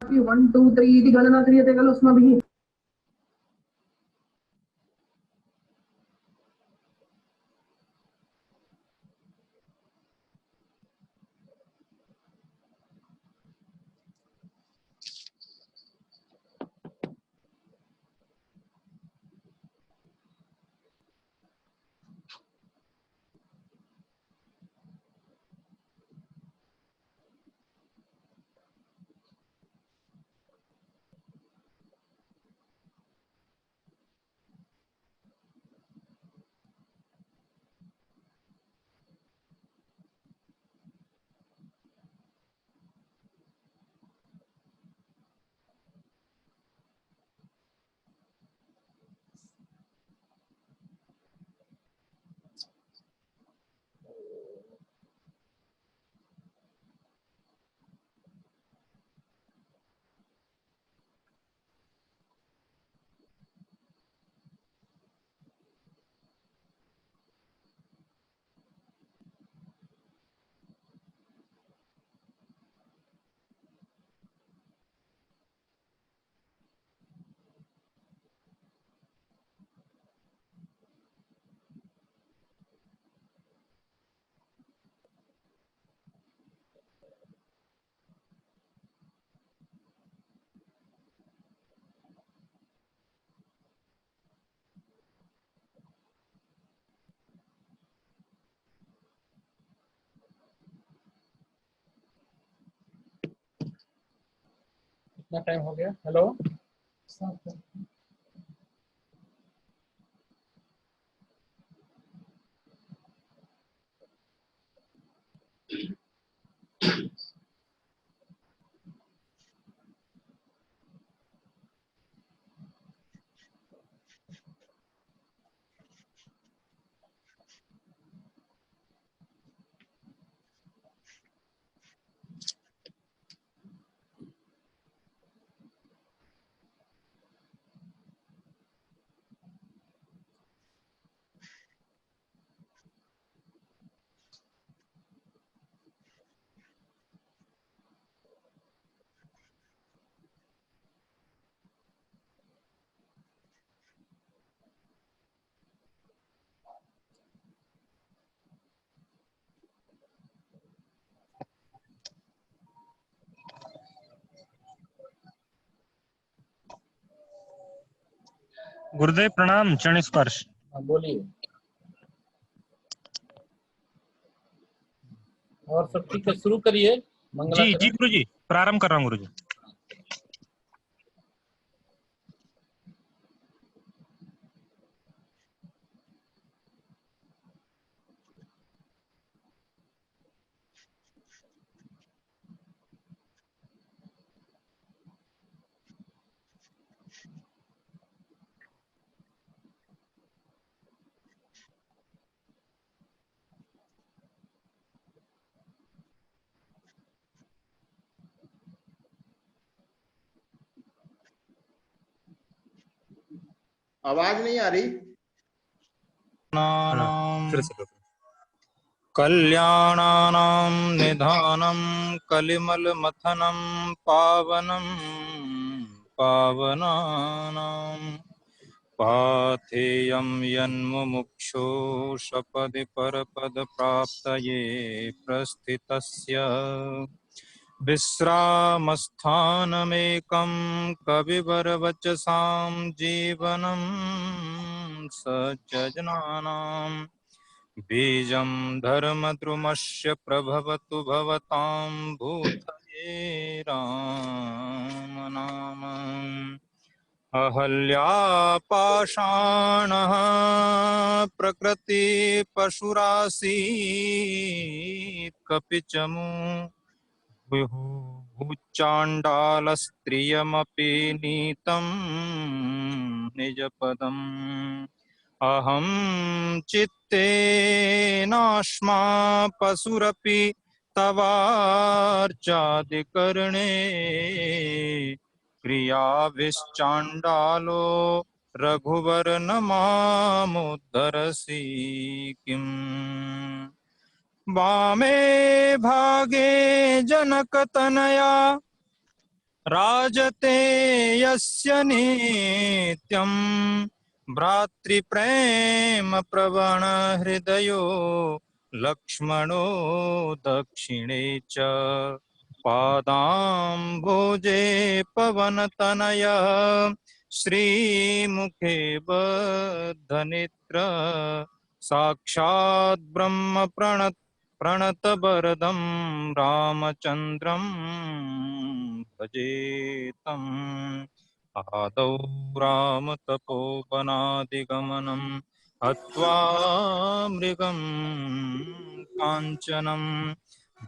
1 2 3 ती गणना करिए ते गल उसमें भी कितना टाइम हो गया? हेलो, गुरुदेव प्रणाम। चरण स्पर्श। बोलिए। और सब ठीक है, शुरू करिए। जी जी गुरु जी, प्रारंभ कर रहा हूँ गुरु जी। आवाज नहीं आ रही। हेलो। फिर से करो। कल्याणानां निधानं कलिमलमथनं पावनं पावनानां पाथेयं यन्मुमुक्षो सपदि परपदप्राप्तये प्रस्थितस्य विश्रामस्थानमेकं कविवरवचसां जीवनं सज्जनानां बीजं धर्मद्रुमस्य प्रभवतु भवतां भूतये राम नाम अहल्यापाषाणः प्रकृतिपशुरासीत् कपिचमु भूचाण्डालस्त्रियमपि नीतं निजपदम् अहं चित्तेनाश्मा पशुरपि तवार्चादिकर्णे क्रियाभिश्चाण्डालो रघुवर न मामुद्धरसि किम् वामे भागे जनकतनया राजते यस्य नित्यं भ्रातृप्रेम प्रवण हृदयो लक्ष्मणो दक्षिणे च पादाम्भोजे पवनतनय श्रीमुखे बद्धनेत्र साक्षात् ब्रह्म प्रणतवरदं रामचन्द्रं भजेतम् आदौ रामतपोवनादिगमनं हत्वा मृगं काञ्चनं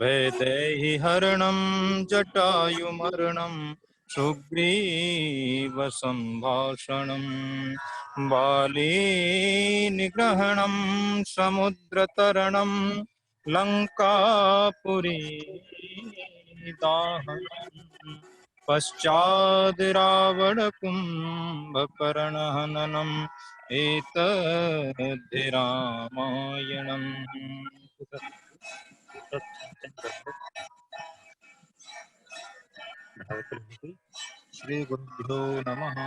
वैदेहीहरणं जटायुमरणं सुग्रीवसम्भाषणं बाली निग्रहणं समुद्रतरणं लङ्कापुरी दाहनम् पश्चाद् रावणकुम्भकर्णहननम् एतद्धि रामायणम्। श्री गुरुभ्यो नमः।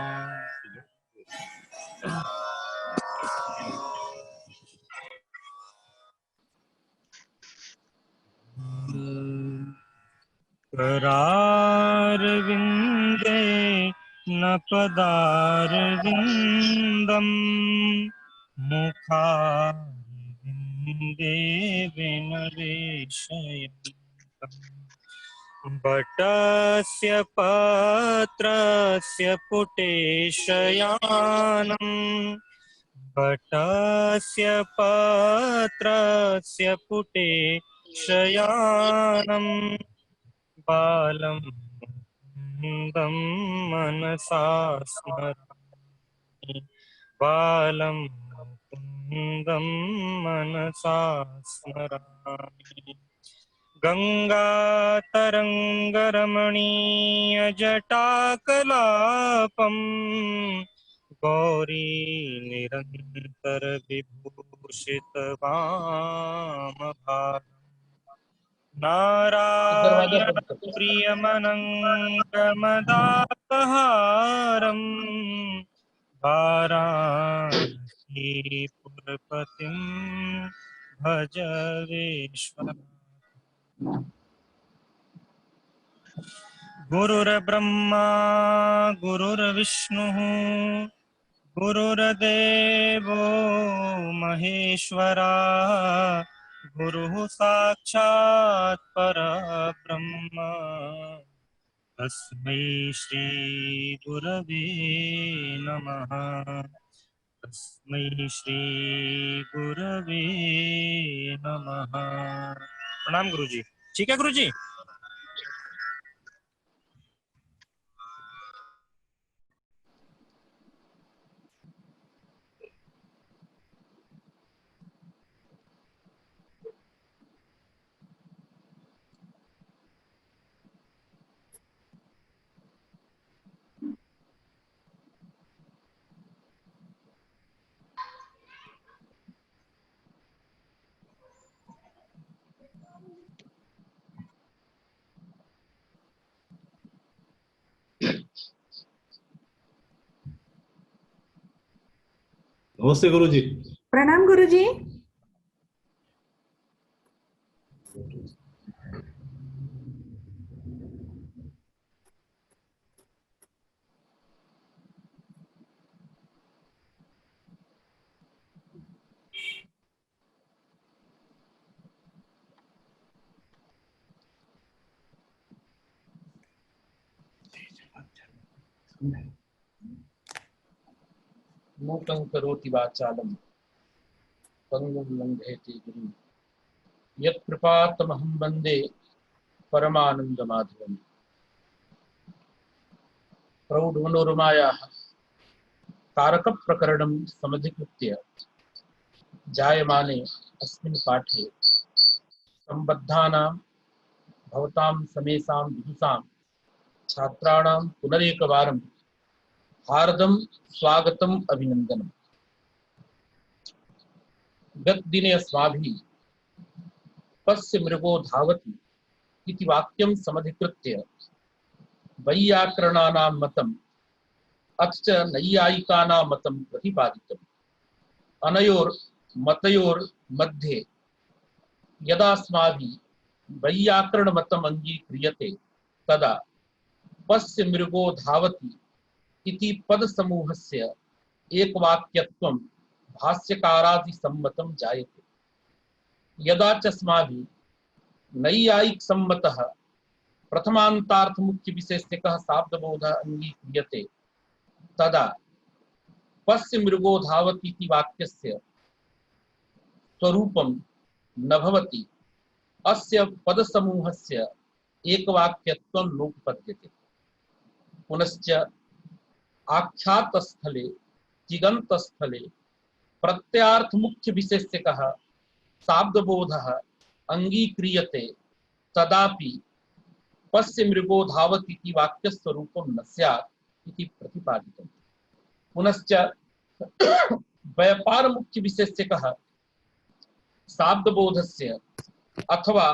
करारविन्दे न पदारविन्दम् मुखारविन्दे विनरेशयन्तम् बटस्य पत्रस्य पुटे शयानम् बटस्य पत्रस्य पुटे शयानम् बालं मुकुन्दं मनसा स्मरामि बालं मुकुन्दं मनसा स्मरामि गङ्गातरङ्गरमणीयजटाकलापम् गौरी निरन्तरविभूषितवामभागम् दरवाजा नारायण बंद कर दो। प्रियमनङ्गमदापहारम् वाराणसीपुरपतिं भज विश्वनाथ गुरुर्ब्रह्मा गुरुर्विष्णुः गुरुर्देवो महेश्वरा गुरुः साक्षात् परब्रह्म तस्मै श्री गुरवे नमः तस्मै श्री गुरवे नमः। प्रणाम गुरुजी। ठीक है गुरुजी। नमस्ते गुरु जी। प्रणाम गुरु जी। मूकं करोति वाचालं पंगुं लंघयते गिरिं यत्कृपातमहं वन्दे परमानन्दमाधवम्। प्रौढमनोरमायाः तारकप्रकरणं समधिकृत्य जायमाने अस्मिन् पाठे सम्बद्धानां भवतां समेषां विदुषां छात्राणां पुनरेकवारं हार्दं स्वागतम् अभिनन्दनम्। गतदिने अस्माभिः पश्य मृगो धावति इति वाक्यं समधिकृत्य वैयाकरणानां मतम् अथ च नैयायिकानां मतं प्रतिपादितम्। अनयोर्मतयोर्मध्ये यदा अस्माभिः वैयाकरणमतम् अङ्गीक्रियते तदा पश्य मृगो धावति इति पदसमूहस्य एकवाक्यत्वं भाष्यकारादिसम्मतं जायते। यदा च अस्माभिः नैयायिकसम्मतः प्रथमान्तार्थमुख्यविशेषकः शाब्दबोधः अङ्गीक्रियते तदा पश्य मृगो धावति इति वाक्यस्य स्वरूपं न भवति। अस्य पदसमूहस्य एकवाक्यत्वं नोपपद्यते। पुनश्च आख्यातस्थले तिङन्तस्थले प्रत्ययार्थमुख्यविशेषकः शाब्दबोधः अङ्गीक्रियते तदापि पश्य मृगो धावति इति वाक्यस्वरूपं न स्यात् इति प्रतिपादितम्। पुनश्च व्यापारमुख्यविशेषकः शाब्दबोधस्य अथवा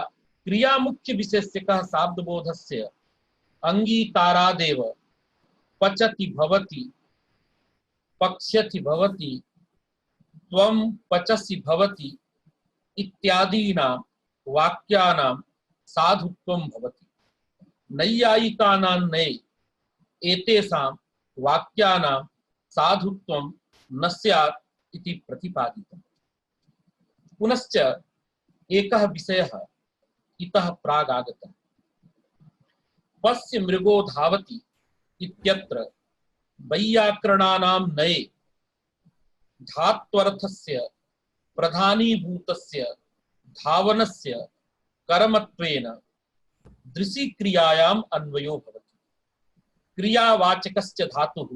क्रियामुख्यविशेषकः शाब्दबोधस्य अङ्गीकारादेव पचति भवति, पक्ष्यति भवति, त्वं पचसि भवति इत्यादीनां वाक्यानां साधुत्वं भवति। नैयायिकानां नये एतेषां वाक्यानां साधुत्वं न स्यात् इति प्रतिपादितम्। पुनश्च एकः विषयः इतः प्रागागतः। पश्य मृगो धावति इत्यत्र वैयाकरणानां नये धात्वर्थस्य प्रधानीभूतस्य धावनस्य कर्मत्वेन दृशिक्रियायाम् अन्वयो भवति। क्रियावाचकस्य धातुः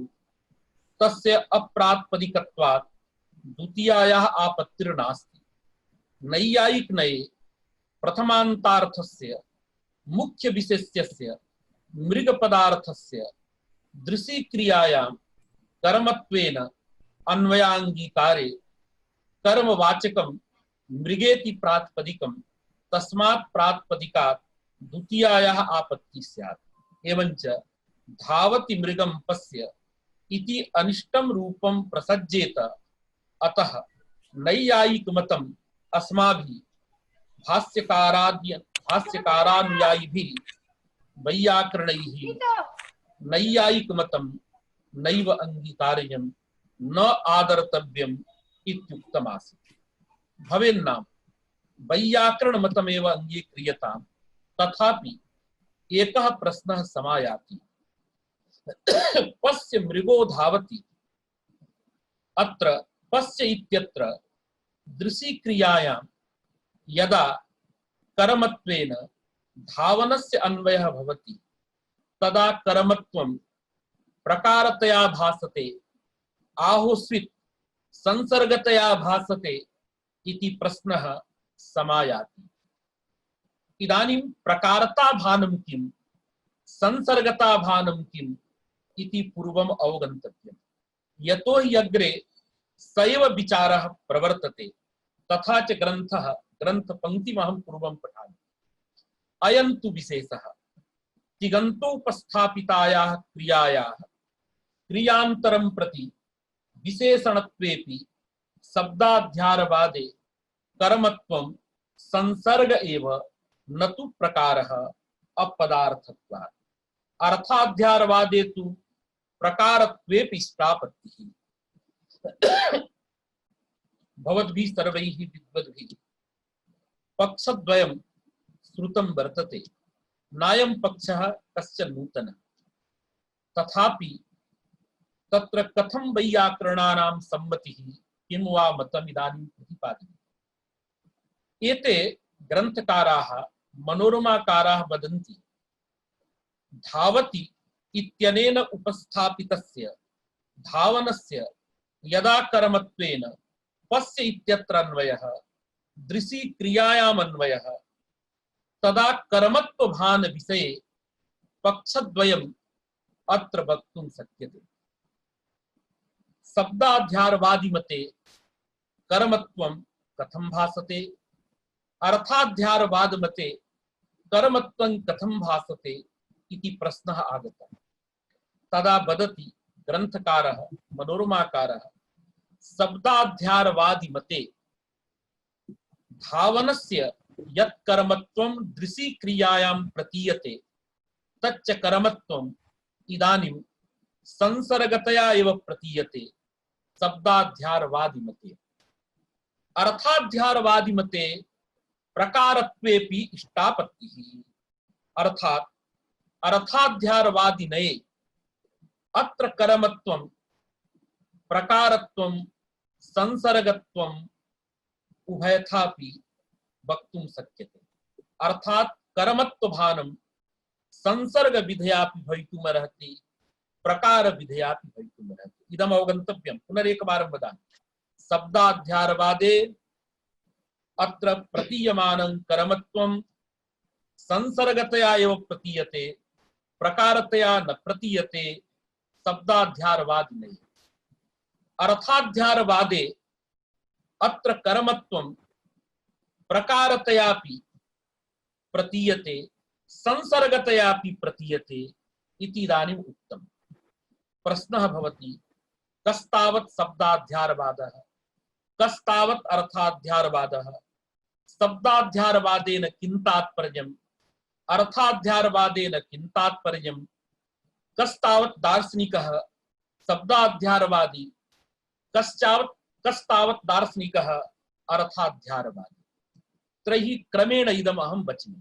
तस्य अप्रातिपदिकत्वात् द्वितीयायाः आपत्तिर्नास्ति। नैयायिक नये प्रथमान्तार्थस्य मुख्यविशेष्यस्य मृगपदार्थस्य दृशिक्रियायां कर्मत्वेन अन्वयाङ्गीकारे कर्मवाचकं मृगेति प्रातिपदिकं तस्मात् प्रातिपदिकात् द्वितीयायाः आपत्तिः स्यात्। एवञ्च धावति मृगं पश्य इति अनिष्टं रूपं प्रसज्येत। अतः नैयायिकमतम् अस्माभिः भाष्यकारानुयायिभिः वैयाकरणैः नैयायिकमतं नैव अङ्गीकार्यं न आदर्तव्यम् इत्युक्तमासीत्। भवेन्नाम वैयाकरणमतमेव अङ्गीक्रियताम्। तथापि एकः प्रश्नः समायाति। पश्य मृगो धावति। अत्र पश्य इत्यत्र दृशिक्रियायां यदा कर्मत्वेन धावनस्य अन्वयः भवति तदा कर्मत्वं प्रकारतया भासते, आहोस्वित् संसर्गतया भासते इति प्रश्नः समायाति। इदानीं प्रकारताभानं किं, संसर्गताभानं किम् इति पूर्वम् अवगन्तव्यम्। यतो हि अग्रे सैव विचारः प्रवर्तते। तथा च ग्रन्थपङ्क्तिमहं पूर्वं पठामि। अयं तु विशेषः तिङन्तोपस्थापितायाः क्रियायाः क्रियान्तरं प्रति विशेषणत्वेपि शब्दाध्यारवादे कर्मत्वं संसर्ग एव न तु प्रकारः अपदार्थत्वात्। अर्थाध्यारवादे तु प्रकारत्वेपि इष्टापत्तिः। भवद्भिः सर्वैः विद्वद्भिः पक्षद्वयं श्रुतं वर्तते, नायं पक्षः कश्चन नूतनः। तथापि तत्र कथं वैयाकरणानां सम्मतिः किं वा मतम् इदानीं प्रतिपाद्यते। एते ग्रन्थकाराः मनोरमाकाराः वदन्ति धावति इत्यनेन उपस्थापितस्य धावनस्य यदा कर्मत्वेन पस्य इत्यत्र अन्वयः दृशि क्रियायाम् अन्वयः तदा कर्मत्वभान विषये पक्षद्वयम् अत्र वक्तुं शक्यते। शब्दाध्यारवादी मते कर्मत्वं कथं भासते, अर्थाध्यारवाद मते कर्मत्वं कथं भासते इति प्रश्नः आगतः। तदा वदति ग्रन्थकारः मनोरमाकारः शब्दाध्यारवादी मते धावनस्य यत् कर्मत्वं दृशि क्रियायां प्रतीयते तच्च कर्मत्वम् इदानीं संसर्गतया एव प्रतीयते शब्दाध्यारवादी मते। अर्थाध्यारवादी मते प्रकारत्वेपि इष्टापत्तिः। अर्थात् अर्थाध्यारवादिनये अत्र कर्मत्वं प्रकारत्वं संसर्गत्वम् उभयथापि वक्तुं शक्यते। अर्थात् कर्मत्वभानं संसर्ग विधयापि भवितुमर्हति, प्रकार विधयापि भवितुमर्हति। इदम् अवगन्तव्यं। पुनरेकवारं वदामि। शब्दाध्यारवादे अत्र प्रतीयमानं कर्मत्वं संसर्गतया एव प्रतीयते, प्रकारतया न प्रतीयते शब्दाध्यारवादिनैः। अर्थाध्यारवादे अत्र कर्मत्वं प्रकारतयापि प्रतीयते, संसर्गतयापि प्रतीयते इति इदानीम् उक्तम्। प्रश्नः भवति कस्तावत् शब्दाध्यारवादः, कस्तावत् अर्थाध्यारवादः, शब्दाध्यारवादेन किं तात्पर्यम्, अर्थाध्यारवादेन किं तात्पर्यम्, कस्तावत् दार्शनिकः शब्दाध्यारवादी, कस्तावत् दार्शनिकः अर्थाध्यारवादी। त्रयः क्रमेण इदम् अहं वच्मि।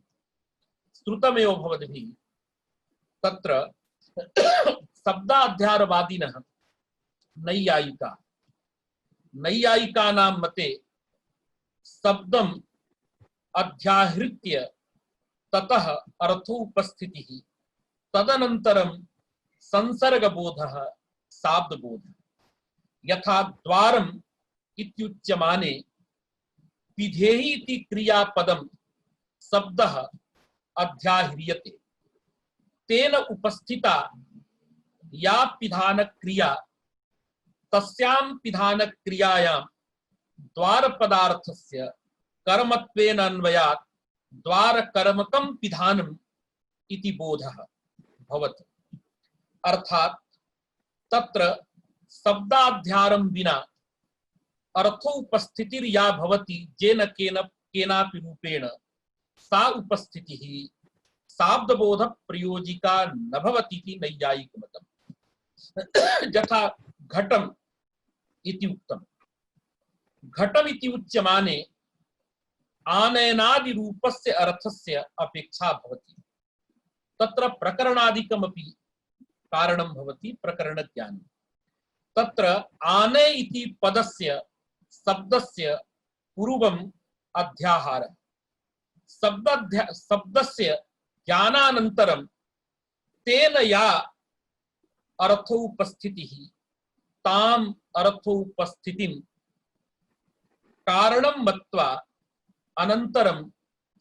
श्रुतमेव भवद्भिः। तत्र शब्दाध्यारवादिनः नैयायिकानां मते शब्दम् अध्याहृत्य ततः अर्थोपस्थितिः, तदनन्तरं संसर्गबोधः शाब्दबोधः। यथा द्वारम् इत्युच्यमाने पिधेहि इति क्रियापदं शब्दः अध्याह्रियते, तेन उपस्थिता या पिधानक्रिया तस्यां पिधानक्रियायां द्वारपदार्थस्य कर्मत्वेन अन्वयात् द्वारकर्मकं पिधानम् इति बोधः भवति। अर्थात् तत्र शब्दाध्यारं विना अर्थोपस्थितिर्या भवति जेन केनापि रूपेण सा उपस्थितिः शाब्दबोध प्रयोजिका न भवति इति नैयायिकमतम्। यथा घटम् इति उक्तम्। घटम् इति उच्यमाने आनयनादि रूपस्य अर्थस्य अपेक्षा भवति। तत्र प्रकरणादिकमपि कारणं भवति, प्रकरणज्ञानं। तत्र आनय इति पदस्य शब्दस्य पूर्वम् अध्याहारः, शब्दस्य ज्ञानानन्तरं तेन या अर्थोपस्थितिः ताम् अर्थोपस्थितिं कारणं मत्वा अनन्तरं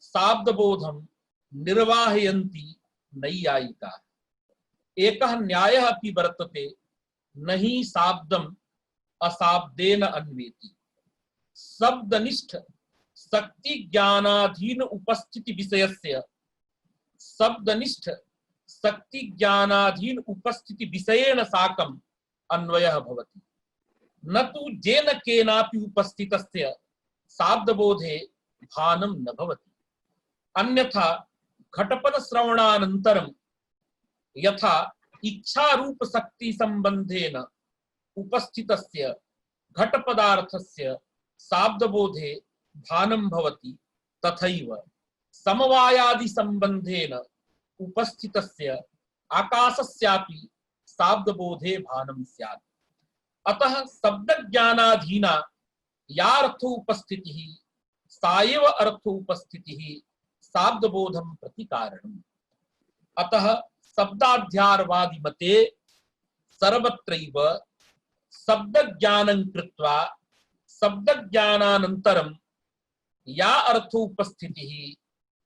शाब्दबोधं निर्वाहयन्ति नैयायिकाः। एकः न्यायः अपि वर्तते, न हि शाब्दम् अशाब्देन अन्वेति। शब्दनिष्ठ शक्ति ज्ञानाधीन उपस्थिति विषयस्य शब्दनिष्ठ शक्ति ज्ञानाधीन उपस्थिति विषयेण साकम् अन्वयः भवति। न तु जेन केनापि उपस्थितस्य शाब्दबोधे भानं न भवति। अन्यथा घटपद श्रवणानन्तरं यथा इच्छा रूप शक्ति संबंधेन उपस्थितस्य घटपदार्थस्य शाब्दबोधे भानं भवति, तथैव समवायादि संबंधेन उपस्थितस्य आकाशस्यापि शाब्दबोधे भानं स्यात्। अतः शब्दज्ञानाधीना या अर्थोपस्थितिः सा एव अर्थोपस्थितिः शाब्दबोधं प्रति कारणम्। अतः शब्दाध्यारवादी मते सर्वत्रैव शब्दज्ञानं कृत्वा शब्दज्ञानानन्तरं या अर्थोपस्थितिः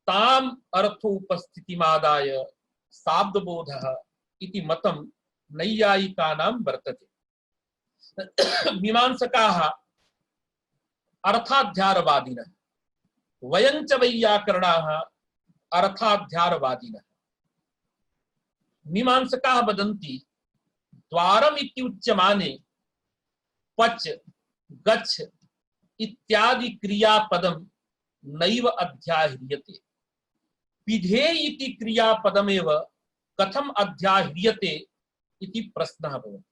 ताम् अर्थोपस्थितिमादाय शाब्दबोधः इति मतं नैयायिकानां वर्तते। मीमांसकाः अर्थाध्यारवादिनः, वयं च वैयाकरणाः अर्थाध्यारवादिनः। मीमांसकाः वदन्ति द्वारम् इति उच्यमाने पच गच्छ इत्यादि क्रियापदं नैव अध्याह्रियते। पिधेय इति क्रियापदमेव कथम अध्याह्रियते इति प्रश्नः भवति।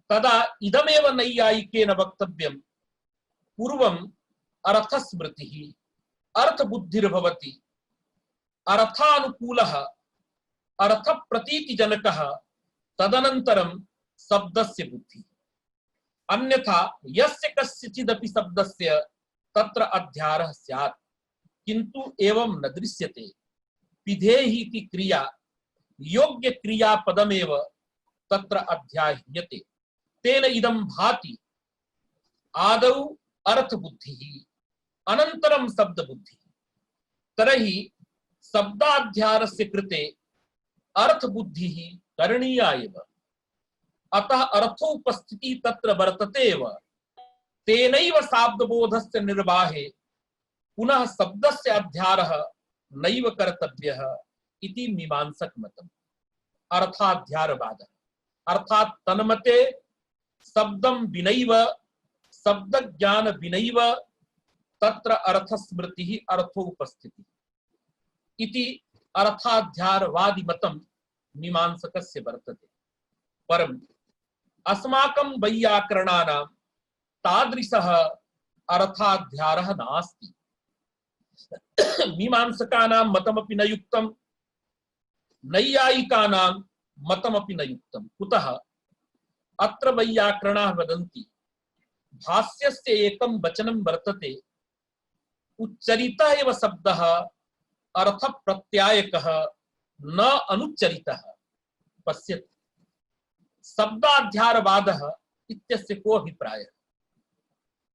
तदा इदमेव नैयायिकेन वक्तव्यं, पूर्वम् अर्थस्मृतिः अर्थबुद्धिर्भवति, अर्थानुकूलः अर्थप्रतीतिजनकः, तदनन्तरं शब्दस्य बुद्धिः। अन्यथा यस्य कस्यचिदपि शब्दस्य तत्र अध्यारः स्यात्, किन्तु एवं न दृश्यते। पिधेहि इति क्रिया योग्य क्रियापदमेव तत्र अध्याह्रियते। तेन इदं भाति आदौ अर्थबुद्धिः अनन्तरं शब्दबुद्धिः। तर्हि शब्दाध्यारस्य कृते अर्थबुद्धिः करणीया एव। अतः अर्थोपस्थितिः तत्र वर्तते एव। तेनैव शाब्दबोधस्य निर्वाहे पुनः शब्दस्य अध्यारः नैव कर्तव्यः इति मीमांसक मतम्। अर्थाध्यारवादः अर्थात् तन्मते शब्दं विनैव शब्द ज्ञान विनैव तत्र अर्थस्मृतिः अर्थोपस्थितिः इति अर्थाध्यारवादी मतं मीमांसकस्य वर्तते। परम् अस्माकं वैयाकरणानां तादृशः अर्थाध्यारः नास्ति। मीमांसकानां मतमपि न युक्तं, नैयायिकानां मतमपि न युक्तं। कुतः? अत्र वैयाकरणाः वदन्ति भाष्यस्य एकं वचनं वर्तते, उच्चरितः एव शब्दः अर्थप्रत्यायकः न अनुच्चरितः। पश्यतु, शब्दाध्यारवादः इत्यस्य को अभिप्रायः?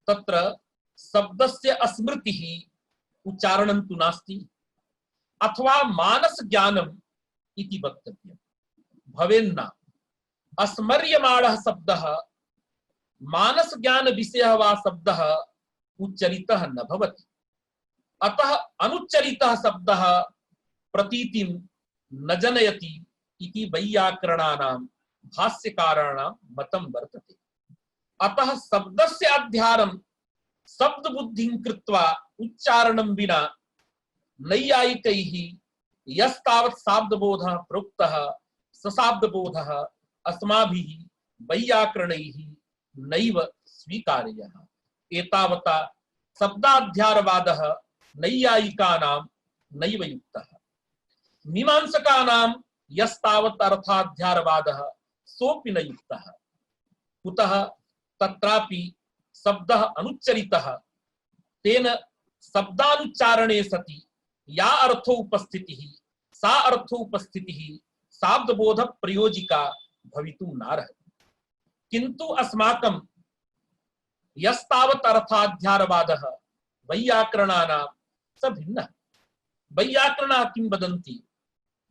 तत्र शब्दस्य अस्मृतिः उच्चारणं तु नास्ति, अथवा मानस ज्ञानम् इति वक्तव्यं भवेन्न। अस्मर्यमाणः शब्दः मानस ज्ञान विषयः वा शब्दः उच्चरितः न भवति। अतः अनुच्चरितः शब्दः प्रतीतिं न जनयति इति वैयाकरणानां भाष्यकाराणां मतं वर्तते। अतः शब्दस्य अध्यारं शब्द बुद्धिं कृत्वा उच्चारणं विना नैयायिकैः यस्तावत् शाब्दबोधः प्रोक्तः स शाब्दबोधः अस्माभिः वैयाकरणैः नैव स्वीकार्यः। एतावता शब्दाध्यारवादः नैयायिकानां नैव युक्तः। मीमांसकानां यस्तावत् अर्थाध्यारवादः सोऽपि न युक्तः। कुतः? तत्रापि शब्दः अनुच्चरितः, तेन शब्दानुच्चारणे सति या अर्थोपस्थितिः सा अर्थोपस्थितिः शाब्दबोध प्रयोजिका भवितुं नार्हति। किन्तु अस्माकं यस्तावत् अर्थाध्यारवादः वैयाकरणानां स भिन्नः। वैयाकरणाः किं वदन्ति?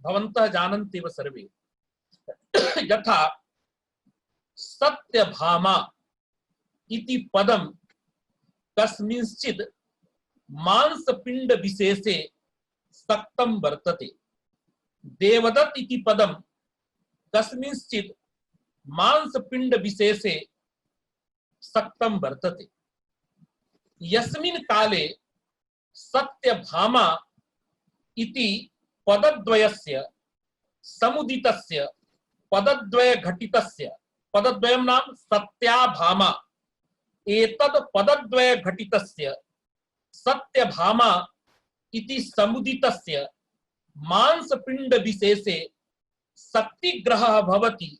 भवन्तः जानन्त्येव सर्वे। यथा सत्यभामा इति पदं कस्मिंश्चित् मांसपिंड विशेषे सक्तं वर्तते। देवदत्त इति पदं कस्मिंश्चित् मांसपिंड विशेषे सक्तं वर्तते। यस्मिन् काले सत्यभामा इति पदद्वयस्य समुदितस्य पदद्वय घटितस्य, पदद्वयं नाम सत्याभामा, एतद् पदद्वय घटितस्य सत्यभामा इति समुदितस्य मांसपिंड विशेषे शक्तिग्रहः भवति,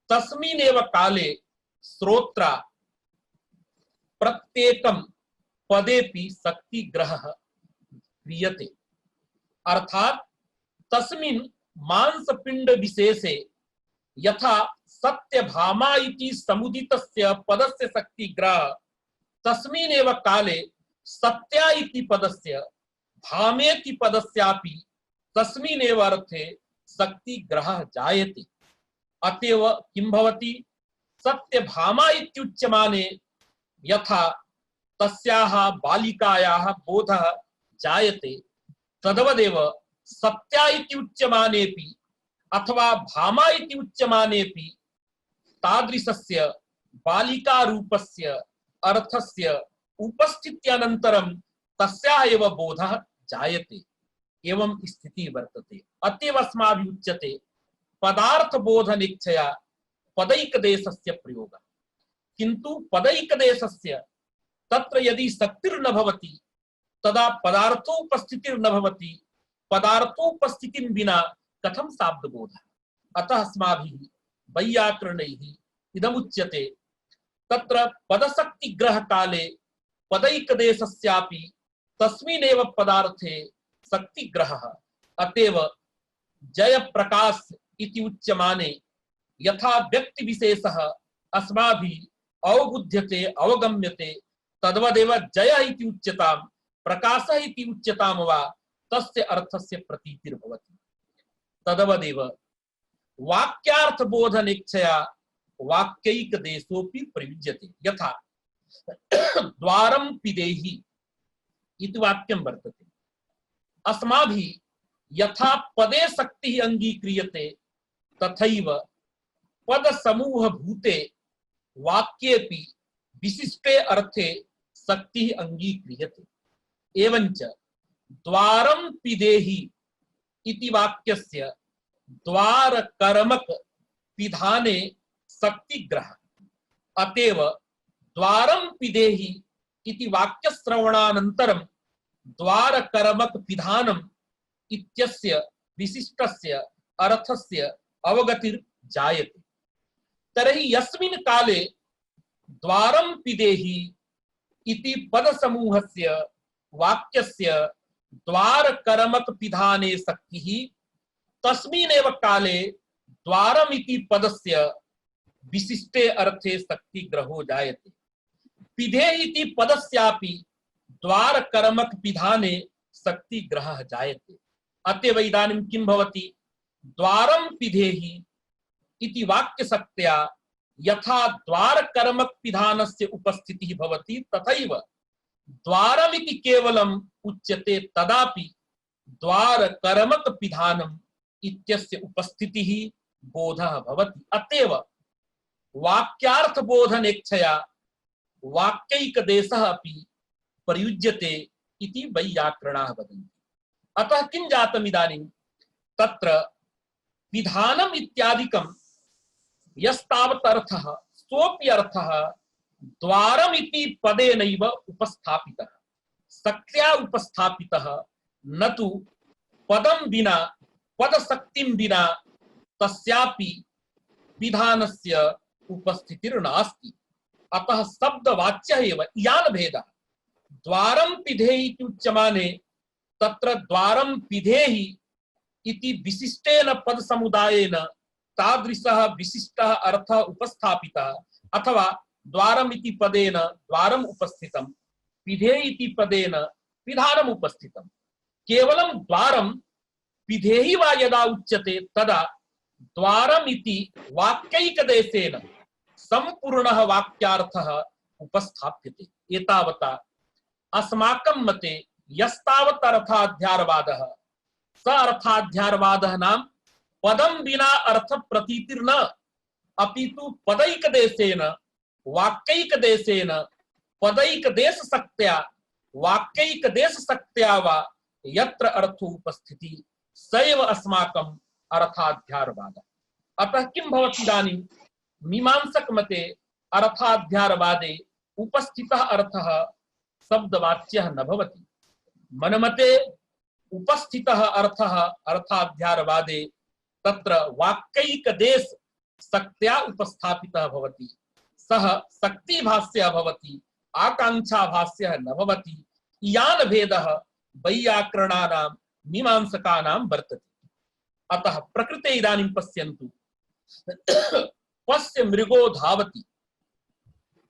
तस्मिन्नेव काले श्रोत्रा प्रत्येकं पदेपि शक्तिग्रहः क्रियते। अर्थात तस्मिन् मांसपिंड विशेषे यथा सत्यभामा इति समुदितस्य पदस्य शक्तिग्रह, तस्मिन्नेव काले सत्या इति पदस्य भामेति पदस्यापि तस्मिन्नेव अर्थे शक्तिग्रहः जायते। अतएव किं भवति, सत्यभामा इत्युच्यमाने यथा तस्याः बालिकायाः बोधः जायते, तद्वदेव सत्या इति उच्यमानेपि अथवा भामा इति उच्यमानेपि तादृशस्य बालिका रूपस्य अर्थस्य उपस्थित्यनन्तरं तस्याः एव बोधः जायते। एवं स्थिति वर्तते। अतएव अस्माभिः उच्यते पदार्थबोधनिच्छया पदैकदेशस्य प्रयोगः। किन्तु पदैकदेशस्य तत्र यदि शक्तिर्न भवति तदा पदार्थोपस्थितिर्न भवति, पदार्थोपस्थितिं विना कथं शाब्दबोधः। अतः अस्माभिः वैयाकरणैः इदमुच्यते तत्र पदशक्तिग्रह काले पदैकदेशस्यापि तस्मिन्नेव पदार्थे शक्तिग्रहः। अतएव जय प्रकाश इति उच्यमाने यथा व्यक्ति विशेषः अस्माभिः अवबुध्यते अवगम्यते, तद्वदेव जय इति उच्यतां प्रकाशः इति उच्यतां वा तस्य अर्थस्य प्रतीतिर्भवति। तद्वदेव वाक्यार्थबोधनेच्छया वाक्यैकदेशोऽपि प्रयुज्यते। यथा द्वारं पिधेहि इति वाक्यं वर्तते। अस्माभिः यथा पदे शक्तिः अंगीक्रियते तथैव पद समूह भूते वाक्येपि विशिष्टे अर्थे शक्तिः अंगीक्रियते। एवंच द्वारं पिधेहि इति वाक्यस्य द्वार कर्मक पिधाने शक्तिग्रहः। अतएव द्वारं पिधेहि इति वाक्यश्रवणानन्तरं द्वार कर्मक पिधानम् इत्यस्य विशिष्टस्य अर्थस्य अवगतिर्जायते। तर्हि यस्मिन् काले द्वारं पिधेहि इति पदसमूहस्य वाक्यस्य द्वार कर्मक पिधाने शक्तिः, तस्मिन्नेव काले द्वारम् इति पदस्य विशिष्टे अर्थे शक्तिग्रहो जायते। पिधेहि इति पदस्यापि द्वार कर्मक पिधाने शक्तिग्रहः जायते। अतएव इदानीं किं भवति, द्वारं पिधेहि इति वाक्यशक्त्या यथा द्वार कर्मक पिधानस्य उपस्थितिः भवति तथैव द्वारमिति केवलम् उच्यते तदापि द्वार कर्मक पिधानम् इत्यस्य उपस्थितिः बोधः भवति। अतएव वाक्यार्थ बोधनेच्छया वाक्यैकदेशः अपि प्रयुज्यते इति वैयाकरणाः वदन्ति। अतः किं जातम् इदानीं, तत्र पिधानम् इत्यादिकं यस्तावत् अर्थः सोऽपि अर्थः द्वारमिति पदेनैव उपस्थापितः, शक्त्या उपस्थापितः, न तु पदं विना पदशक्तिं विना तस्यापि पिधानस्य उपस्थितिर्नास्ति। अतः शब्दवाच्यः एव इयान् भेदः। द्वारं पिधेहि इति उच्यमाने तत्र द्वारं पिधेहि इति विशिष्टेन पदसमुदायेन तादृशः विशिष्टः अर्थः उपस्थापितः, अथवा द्वारम् इति पदेन द्वारम् उपस्थितं, पिधेहि इति पदेन पिधानम् उपस्थितं। केवलं द्वारं पिधेहि वा यदा उच्यते तदा द्वारम् इति वाक्यैकदेशेन संपूर्णः वाक्यार्थः उपस्थाप्यते। एतावता अस्माकं मते यस्तावत् अर्थाध्यारवादः स अर्थाध्यारवादः नाम पदं विना अर्थ प्रतीतिर्न, अपितु पदैकदेशेन वाक्यैक देशेन पदैक देश शक्त्या वाक्यैक देश शक्त्या वा यत्र अर्थो उपस्थिति सैव अस्माकं अर्थाध्यारवादः। अतः किं भवति इदानीं मीमांसक मते अर्थाध्यारवादे उपस्थितः अर्थः शब्दवाच्यः न भवति। मनमते उपस्थितः अर्थः अर्थाध्यारवादे तत्र वाक्यैक देश शक्त्या उपस्थापितः भवति। सः शक्तिभाष्यः भवति, आकांक्षाभाष्यः न भवति। इयान भेदः वैयाकरणानां मीमांसकानां वर्तते। अतः प्रकृते इदानीं पश्यन्तु पश्य मृगो धावति।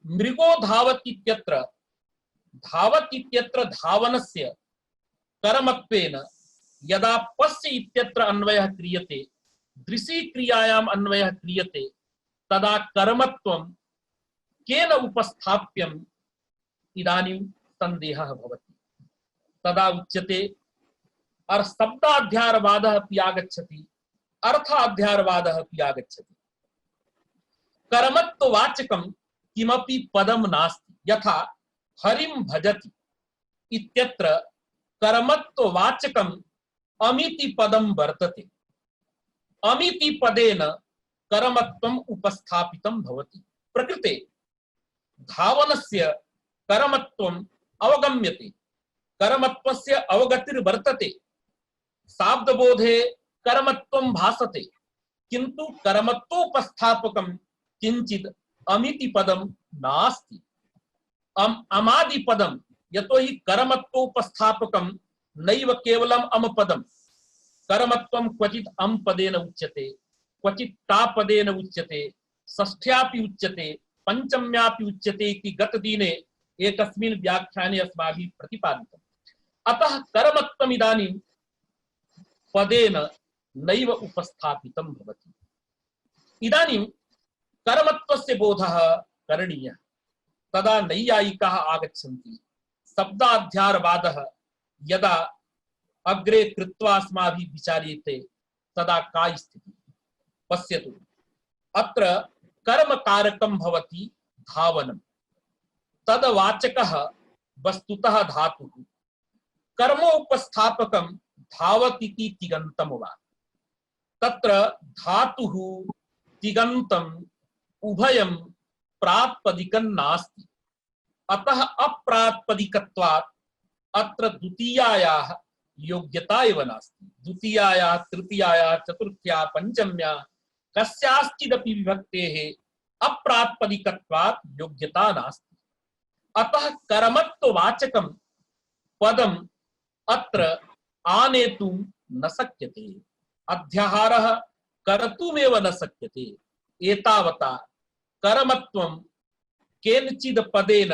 मृगो धावति इत्यत्र धावति इत्यत्र धावनस्य कर्मत्वेन यदा पश्य इत्यत्र अन्वयः क्रियते, दृशि क्रियायाम् अन्वयः क्रियते, तदा कर्मत्वं केन उपस्थाप्यम् इदानीं संदेहः भवति। तदा उच्यते और शब्दाध्यारवादः अपि आगच्छति, अर्थाध्यारवादः अपि आगच्छति। कर्मत्ववाचकं किमपि पदं नास्ति। यथा हरिं भजति इत्यत्र कर्मत्ववाचकम् अमिति पदं वर्तते। अमिति पदेन कर्मत्वम् उपस्थापितं भवति। प्रकृते धावनस्य कर्मत्वम् अवगम्यते, कर्मत्वस्य अवगतिर्वर्तते, शाब्दबोधे कर्मत्वं भासते, किन्तु कर्मत्वोपस्थापकं किंचित् अमिति पदं नास्ति। अमादि पदं, यतो हि कर्मत्वोपस्थापकं नैव केवलम् अम पदं। कर्मत्वं क्वचित् अम पदेन उच्यते, क्वचित् ता पदेन उच्यते, षष्ठ्यापि उच्यते, पंचम्यापि उच्यते इति गतदिने एकस्मिन् व्याख्याने अस्माभिः प्रतिपादितम्। अतः कर्मत्वम् इदानीं पदेन नैव उपस्थापितं भवति। इदानीं कर्मत्वस्य बोधः करणीयः। तदा नैयायिकाः आगच्छन्ति। शब्दाध्यारवादः यदा अग्रे कृत्वा अस्माभिः विचार्यते तदा का स्थितिः? पश्यतु, अत्र कर्मकारकं भवति धावनं। तद्वाचकः वस्तुतः धातुः। कर्मोपस्थापकं धावतीति तिङन्तं वा। तत्र धातुः तिङन्तं उभयं प्रातिपदिकं नास्ति। अतः अप्रातिपदिकत्वात् अत्र द्वितीयायाः योग्यता एव नास्ति। द्वितीयायाः, तृतीयायाः, चतुर्थ्याः, पंचम्याः कस्याश्चिदपि विभक्तेः अप्रातिपदिकत्वात् योग्यता नास्ति। अतः कर्मत्ववाचकं पदम् अत्र आनेतुं न शक्यते। अध्याहारः कर्तुमेव न शक्यते। एतावता कर्मत्वं केनचिद् पदेन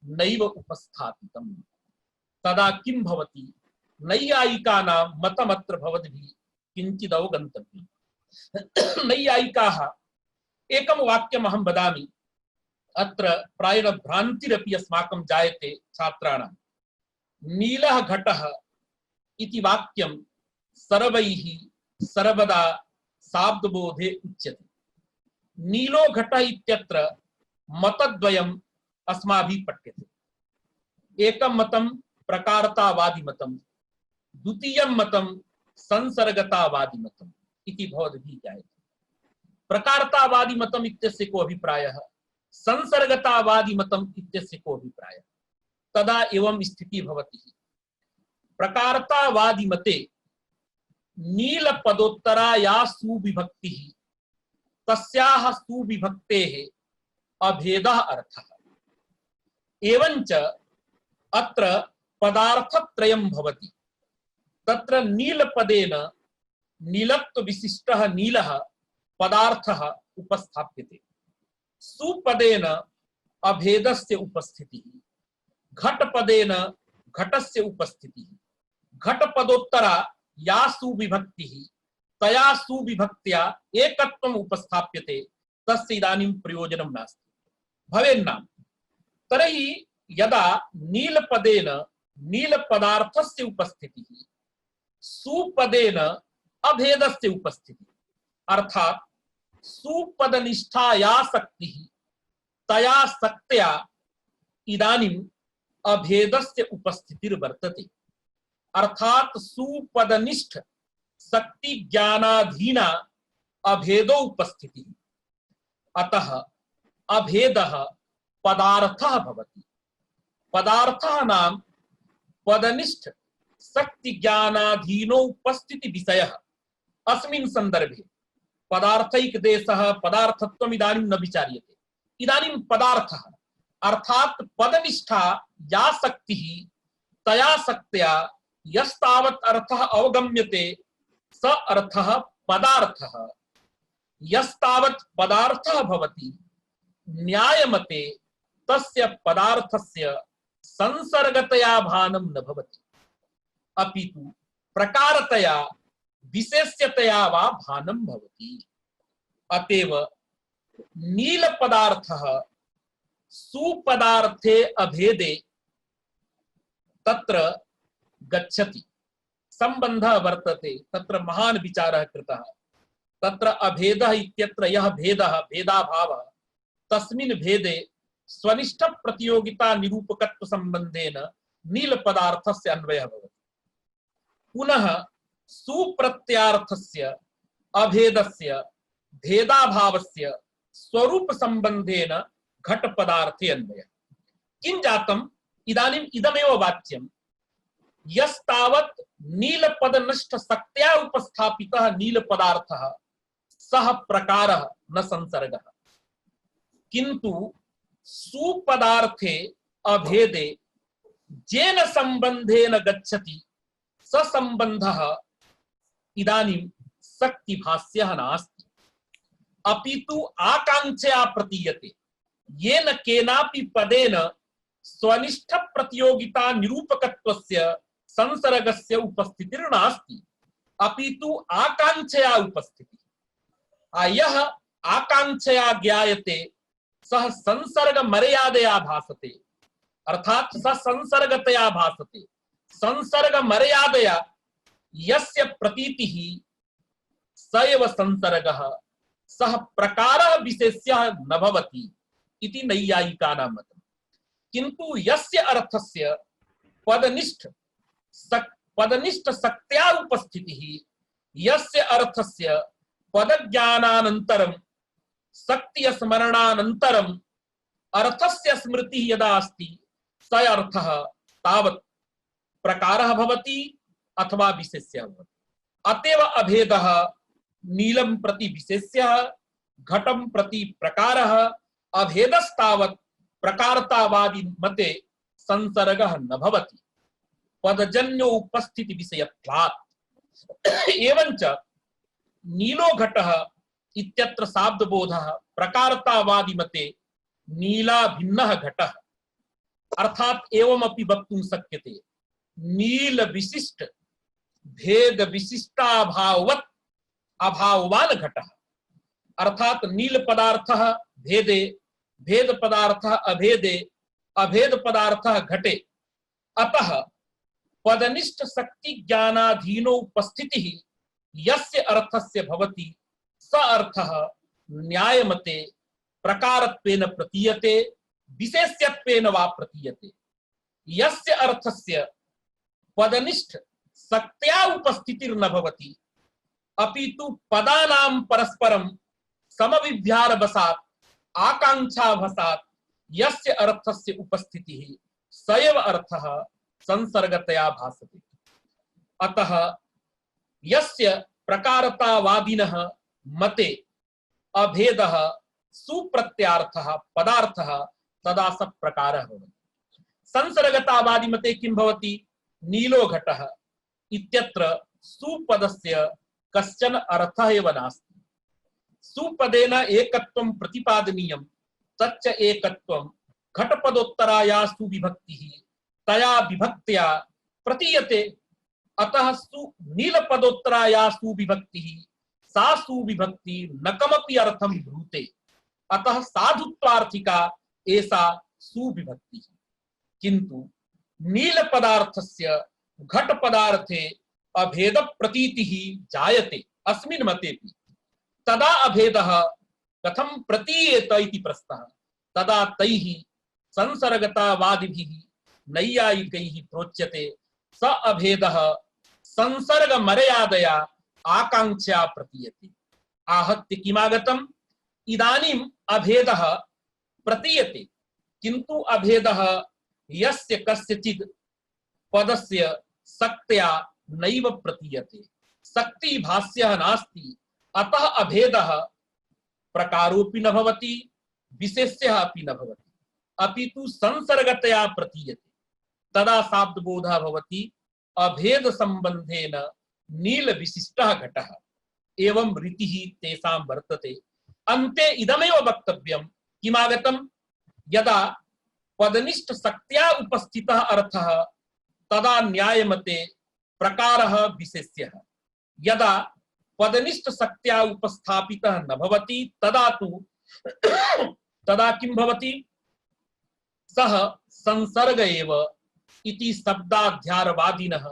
नैव उपस्थापितम्। तदा किं भवति? नैयायिकानां मतमत्र भवद्भिः किञ्चित् अवगन्तव्यम्। नैयायिकाः एकं वाक्यम् अहं वदामि। अत्र प्रायेण भ्रान्तिरपि अस्माकं जायते छात्राणां। नीलः घटः इति वाक्यं सर्वैः सर्वदा शाब्दबोधे उच्यते। नीलो घटः इत्यत्र मतद्वयम् अस्माभिः पठ्यते। एकं मतं प्रकारतावादी मतं, द्वितीयं मतं संसर्गतावादी मतम् इति भवद्भिः ज्ञायते। प्रकारतावादी मतम् इत्यस्य को अभिप्रायः, संसर्गतावादी मतम् इत्यस्य को अभिप्रायः। तदा एवं स्थितिः भवति। प्रकारतावादी मते नील पदोत्तरा या सुविभक्तिः तस्याः सुविभक्तेः अभेदः अर्थः। एवंच अत्र पदार्थत्रयं भवति। तत्र नीलपदेन नीलत्व विशिष्टः नीलः पदार्थः उपस्थाप्यते। सुपदेन अभेदस्य उपस्थितिः, घटपदेन घटस्य उपस्थितिः, घटपदोत्तरा या सुविभक्तिः तया सुविभक्त्या एकत्वम् उपस्थाप्यते। तस्य इदानीं प्रयोजनं नास्ति, भवेन्नाम। तर्हि यदा नीलपदेन नीलपदार्थस्य उपस्थितिः, सुपदेन अभेदस्य उपस्थितिः, अर्थात सुपदनिष्ठा या शक्तिः तया शक्त्या इदानीम् अभेदस्य उपस्थितिर्वर्तते। अर्थात सुपदनिष्ठ शक्ति ज्ञानाधीना अभेदो उपस्थिति। अतः अभेदः पदार्थः भवति। पदार्थः नाम पदनिष्ठ शक्ति ज्ञानाधीनो उपस्थिति विषयः। अस्मिन् संदर्भे पदार्थैक देशः पदार्थत्वम् इदानीं न विचार्यते। इदानीं पदार्थः अर्थात पदनिष्ठा या शक्तिः तया शक्त्या यस्तावत् अर्थः अवगम्यते स अर्थः पदार्थः। यस्तावत् पदार्थः भवति न्यायमते तस्य पदार्थस्य संसर्गतया भानं न भवति, अपितु प्रकारतया विशेष्यतया वा भानं भवति। अतएव नील पदार्थः सुपदार्थे अभेदे तत्र गच्छति। संबंधः वर्तते, तत्र महान् विचारः कृतः। तत्र अभेदः इत्यत्र यः भेदः भेदाभावः तस्मिन् भेदे स्वनिष्ठ प्रतियोगिता निरूपकत्व संबंधेन नील पदार्थस्य अन्वयः भवति। पुनः सुप्रत्यार्थस्य अभेदस्य भेदाभावस्य स्वरूप संबंधेन घट पदार्थे अन्वयः। किं जातम्? इदानीम् इदमेव वाच्यम्। यस्तावत् नीलपदनष्ट शक्त्या उपस्थापितः नील पदार्थः सः प्रकारः न संसर्गः, किंतु सुपदार्थे अभेदे जेन संबंधेन गच्छति स संबंधः इदानीं शक्तिभाष्यः नास्ति, अपितु आकांक्षया प्रतीयते। येन केनापि पदेन स्वनिष्ठ प्रतियोगिता निरूपकत्वस्य संसर्गस्य उपस्थितिर्नास्ति, अपितु आकांक्षया उपस्थिति। यः आकांक्षया ज्ञायते सः संसर्ग मर्यादया भासते, अर्थात सः संसर्गतया भासते। संसर्ग मर्यादया यस्य प्रतीतिः स एव संसर्गः, सः प्रकारः विशेष्यः न भवति इति नैयायिकानां मतम्। किन्तु यस्य अर्थस्य पदनिष्ठ शक्त्या उपस्थितिः, यस्य अर्थस्य पदज्ञानानन्तरं शक्ति स्मरणानन्तरं अर्थस्य स्मृतिः यदा अस्ति स अर्थः तावत् प्रकारः भवति अथवा विशेष्यः भवति। अतएव अभेदः नीलं प्रति विशेष्यः, घटं प्रति प्रकारः, अभेदस्तावत् प्रकारतावादी मते संसर्गः न भवति पदजन्यो उपस्थिति विषयत्वात्। एवञ्च नीलो घटः इत्यत्र शाब्दबोधः प्रकारतावादी मते नीला भिन्नः घटः, अर्थात एवमपि वक्तुं शक्यते नील विशिष्ट भेद विशिष्टाभाववत् अभाववान घटः। अर्थात नील पदार्थः भेदे, भेद पदार्थः अभेदे, अभेद पदार्थः घटे। अतः पदनिष्ठ शक्ति ज्ञानाधीनो उपस्थितिः यस्य अर्थस्य भवति स अर्थः न्यायमते प्रकारत्वेन प्रतीयते, विशेष्यत्वेन वा प्रतीयते। यस्य अर्थस्य पदनिष्ठ शक्त्या उपस्थितिर्न भवति, अपितु पदानां परस्परं समविभ्यारवशात् आकांक्षावशात् यस्य अर्थस्य उपस्थितिः स एव अर्थः संसर्गतया भासते। अतः यस्य प्रकारतावादिनः मते अभेदः सुप्रत्यार्थः पदार्थः तदा स प्रकारः भवति। संसर्गतावादी मते किं भवति? नीलो घटः इत्यत्र सुपदस्य कश्चन अर्थः एव नास्ति। सुपदेन एकत्वं प्रतिपादनीयं, तच्च एकत्वं घटपदोत्तराया सुविभक्तिः तया विभक्त्या प्रतीयते। अतः नीलपदोत्तराया सुविभक्तिः सा सुविभक्ति न कमपि अर्थं ब्रूते। अतः साधुत्वार्थिका एषा सुविभक्तिः। किन्तु नील पदार्थस्य घट पदार्थे अभेद प्रतीतिः जायते अस्मिन् मतेपि। तदा अभेदः कथं प्रतीयेत इति प्रश्नः। तदा तैः संसर्गतावादिभिः नैयायिकैः प्रोच्यते स अभेदः संसर्ग मर्यादया आकांक्षा प्रतीयते। आहत्य किमागतम्? इदानीम् अभेदः प्रतीयते, किन्तु अभेदः यस्य कस्यचित् पदस्य शक्त्या नैव प्रतीयते। शक्ति भाष्यः नास्ति, अतः अभेदः प्रकारोऽपि न भवति, विशेष्यः अपि न भवति, अपितु संसर्गतया प्रतीयते। तदा शाब्दबोधः भवति अभेद संबंधेन नील विशिष्टः घटः एवं रीतिः तेषां वर्तते। अन्ते इदमेव वक्तव्यं किमागतम्? यदा पदनिष्ठ शक्त्या उपस्थितः अर्थः तदा न्यायमते प्रकारः विशेष्यः। यदा पदनिष्ठ शक्त्या उपस्थापितः न भवति तदा तु तदा किं भवति? सः संसर्ग एव इति शब्दाध्यारवादिनः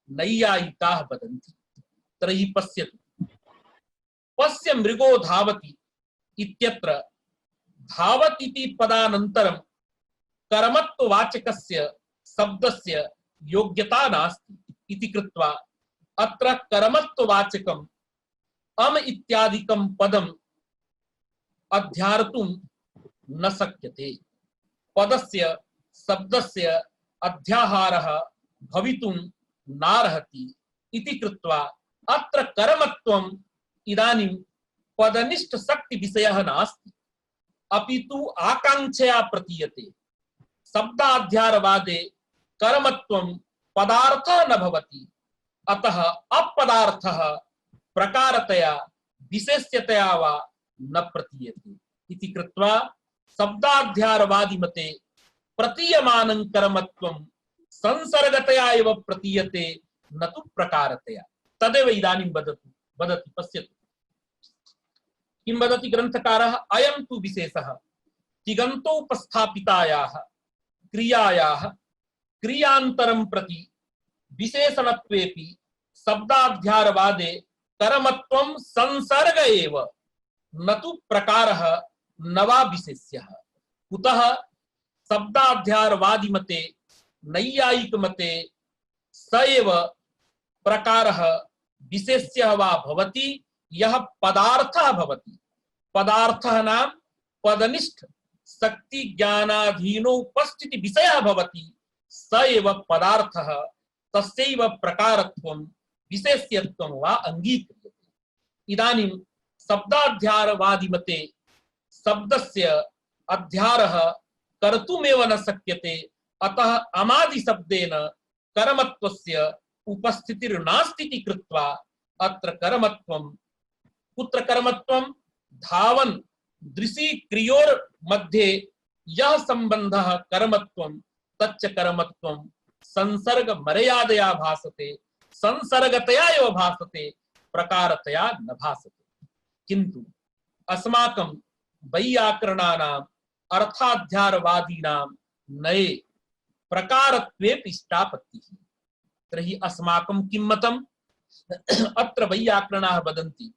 नैयायिकाः वदन्ति। तर्हि पश्यतु, पश्य मृगो धावति इत्यत्र धावति इति पदानन्तरं कर्मत्ववाचकस्य शब्दस्य योग्यता नास्ति इति कृत्वा अत्र कर्मत्ववाचकम् अम इत्यादिकं पदम् अध्यार्तुं न शक्यते। पदस्य शब्दस्य अध्याहारः भवितुं नार्हति इति कृत्वा अत्र कर्मत्वम् इदानीं पदनिष्ठ शक्ति विषयः नास्ति, अपितु आकांक्षया प्रतीयते। शब्दाध्यारवादे कर्मत्वं पदार्थः न भवति, अतः अपदार्थः प्रकारतया विशेष्यतया वा न प्रतीयते इति कृत्वा शब्दाध्यारवादी मते प्रतीयमानं कर्मत्वं संसर्गतया एव प्रतीयते, न तु प्रकारतया। तदेव इदानीं वदति। पश्यतु किं वदति ग्रन्थकारः? अयं तु विशेषः तिङन्तोपस्थापितायाः क्रियायाः क्रियान्तरं प्रति विशेषणत्वेपि शब्दाध्यारवादे कर्मत्वं संसर्ग एव, न तु प्रकारः न वा विशेष्यः। कुतः? शब्दाध्यारवादी मते नैयायिक मते स एव प्रकारः विशेष्यः वा भवति यः पदार्थः भवति। पदार्थः नाम पदनिष्ठ शक्ति ज्ञानाधीनोपस्थिति विषयः भवति, स एव पदार्थः, तस्यैव प्रकारत्वं विशेष्यत्वं वा अंगीक्रियते। इदानीं शब्दाध्यारवादी मते शब्दस्य अध्यारः कर्तुमेव न शक्यते, अतः अमादि शब्देन कर्मत्वस्य उपस्थितिर्नास्ति इति कृत्वा अत्र कर्मत्वं, कुत्र कर्मत्वं? धावन् दृशि क्रियोर मध्ये यः संबंधः कर्मत्वं तच्च कर्मत्वं संसर्ग मर्यादया भासते, संसर्गतया एव भासते, प्रकारतया न भासते। किन्तु अस्माकं वैयाकरणानाम् अर्थाध्यारवादीनां नये प्रकारत्वेपि इष्टापत्तिः। तर्हि अस्माकं किं मतम्? अत्र वैयाकरणाः वदन्ति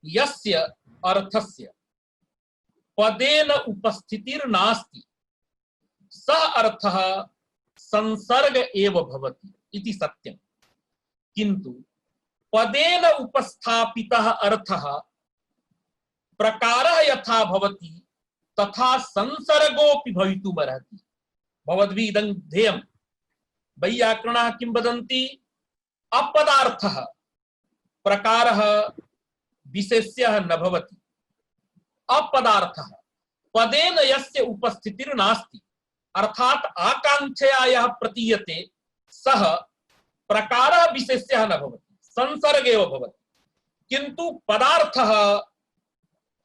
यस्य अर्थस्य पदेन उपस्थितिर्नास्ति सः अर्थः संसर्ग एव भवति इति सत्यं, किन्तु पदेन उपस्थापितः अर्थः प्रकारः यथा भवति तथा संसर्गोऽपि भवितुमर्हति। भवद्भिः इदं ध्येयम्। वैयाकरणाः किं वदन्ति? अपदार्थः प्रकारः विशेष्यः न भवति। अपदार्थः पदेन यस्य उपस्थितिर्नास्ति, अर्थात आकांक्षया यः प्रतीयते सः प्रकारः विशेष्यः न भवति, संसर्ग एव भवति। किन्तु पदार्थः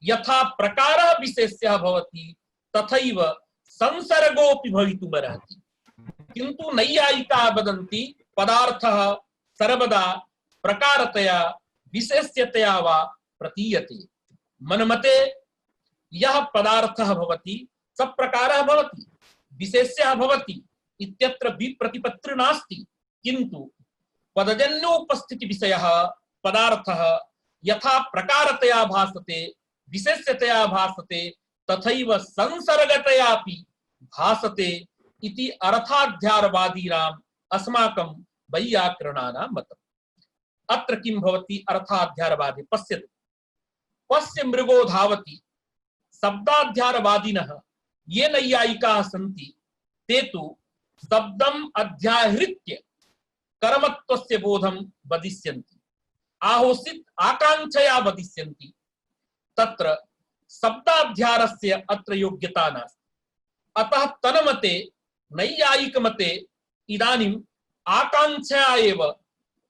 यथा प्रकारः विशेष्यः भवति तथैव संसर्गोऽपि भवितुमर्हति। किन्तु नैयायिकाः वदन्ति पदार्थः सर्वदा प्रकारतया विशेष्यतया वा प्रतीयते। मन्मते यः पदार्थः भवति स प्रकारः भवति, विशेष्यः भवति इत्यत्र विप्रतिपत्तिर् नास्ति। किन्तु पदजन्योपस्थिति विषयः पदार्थः यथा प्रकारतया भासते, विशेष्यतया भासते, तथैव संसर्गतयापि भासते इति अर्थाध्यारवादीनाम् अस्माकं वैयाकरणानां मतम्। अत्र किं भवति अर्थाध्यारवादे? पश्यतु, पश्य मृगो धावति। शब्दाध्यारवादिनः ये नैयायिकाः सन्ति ते तु शब्दम् अध्याहृत्य कर्मत्वस्य बोधं वदिष्यन्ति, आहोसित आकांक्षया वदिष्यन्ति। तत्र शब्दाध्यारस्य अत्र योग्यता नास्ति। अतः तन्मते नैयायिकमते इदानीम् आकांक्षया एव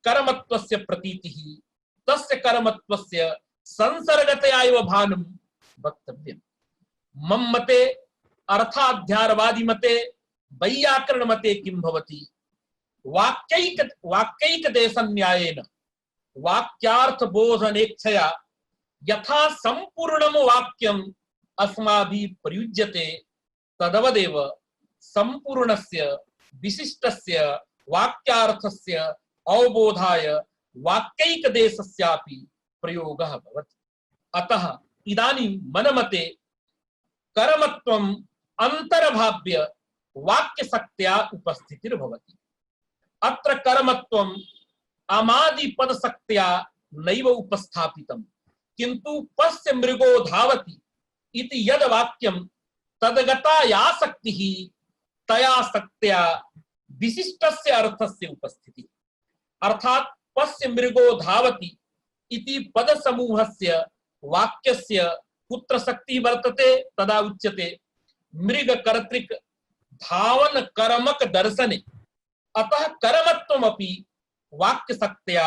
कर्मत्वस्य प्रतीतिः, तस्य कर्मत्वस्य संसर्गतया एव भानं वक्तव्यम्। मम मते अर्थाध्यारवादी मते वैयाकरण मते किं भवति? वाक्यैक न्यायेन वाक्यार्थ बोधनेच्छया यथा संपूर्णं वाक्यम् अस्माभिः प्रयुज्यते तदवदेव संपूर्णस्य विशिष्टस्य वाक्यार्थस्य अवबोधाय वाक्यैकदेशस्यापि प्रयोगः भवति। अतः इदानीं मनमते कर्मत्वम् अंतर्भाव्य वाक्यशक्त्या उपस्थितिर्भवति। अत्र कर्मत्वम् अमादिपदशक्त्या नैव उपस्थापितम्, किन्तु पश्य मृगो धावति इति यद् वाक्यं तद्गता या शक्तिः तया शक्त्या विशिष्टस्य अर्थस्य उपस्थितिः। अर्थात् पश्य मृगो धावति इति पदसमूहस्य वाक्यस्य कुत्र शक्तिः वर्तते तदा उच्यते मृग कर्तृक धावन कर्मक दर्शने। अतः कर्मत्वमपि वाक्यशक्त्या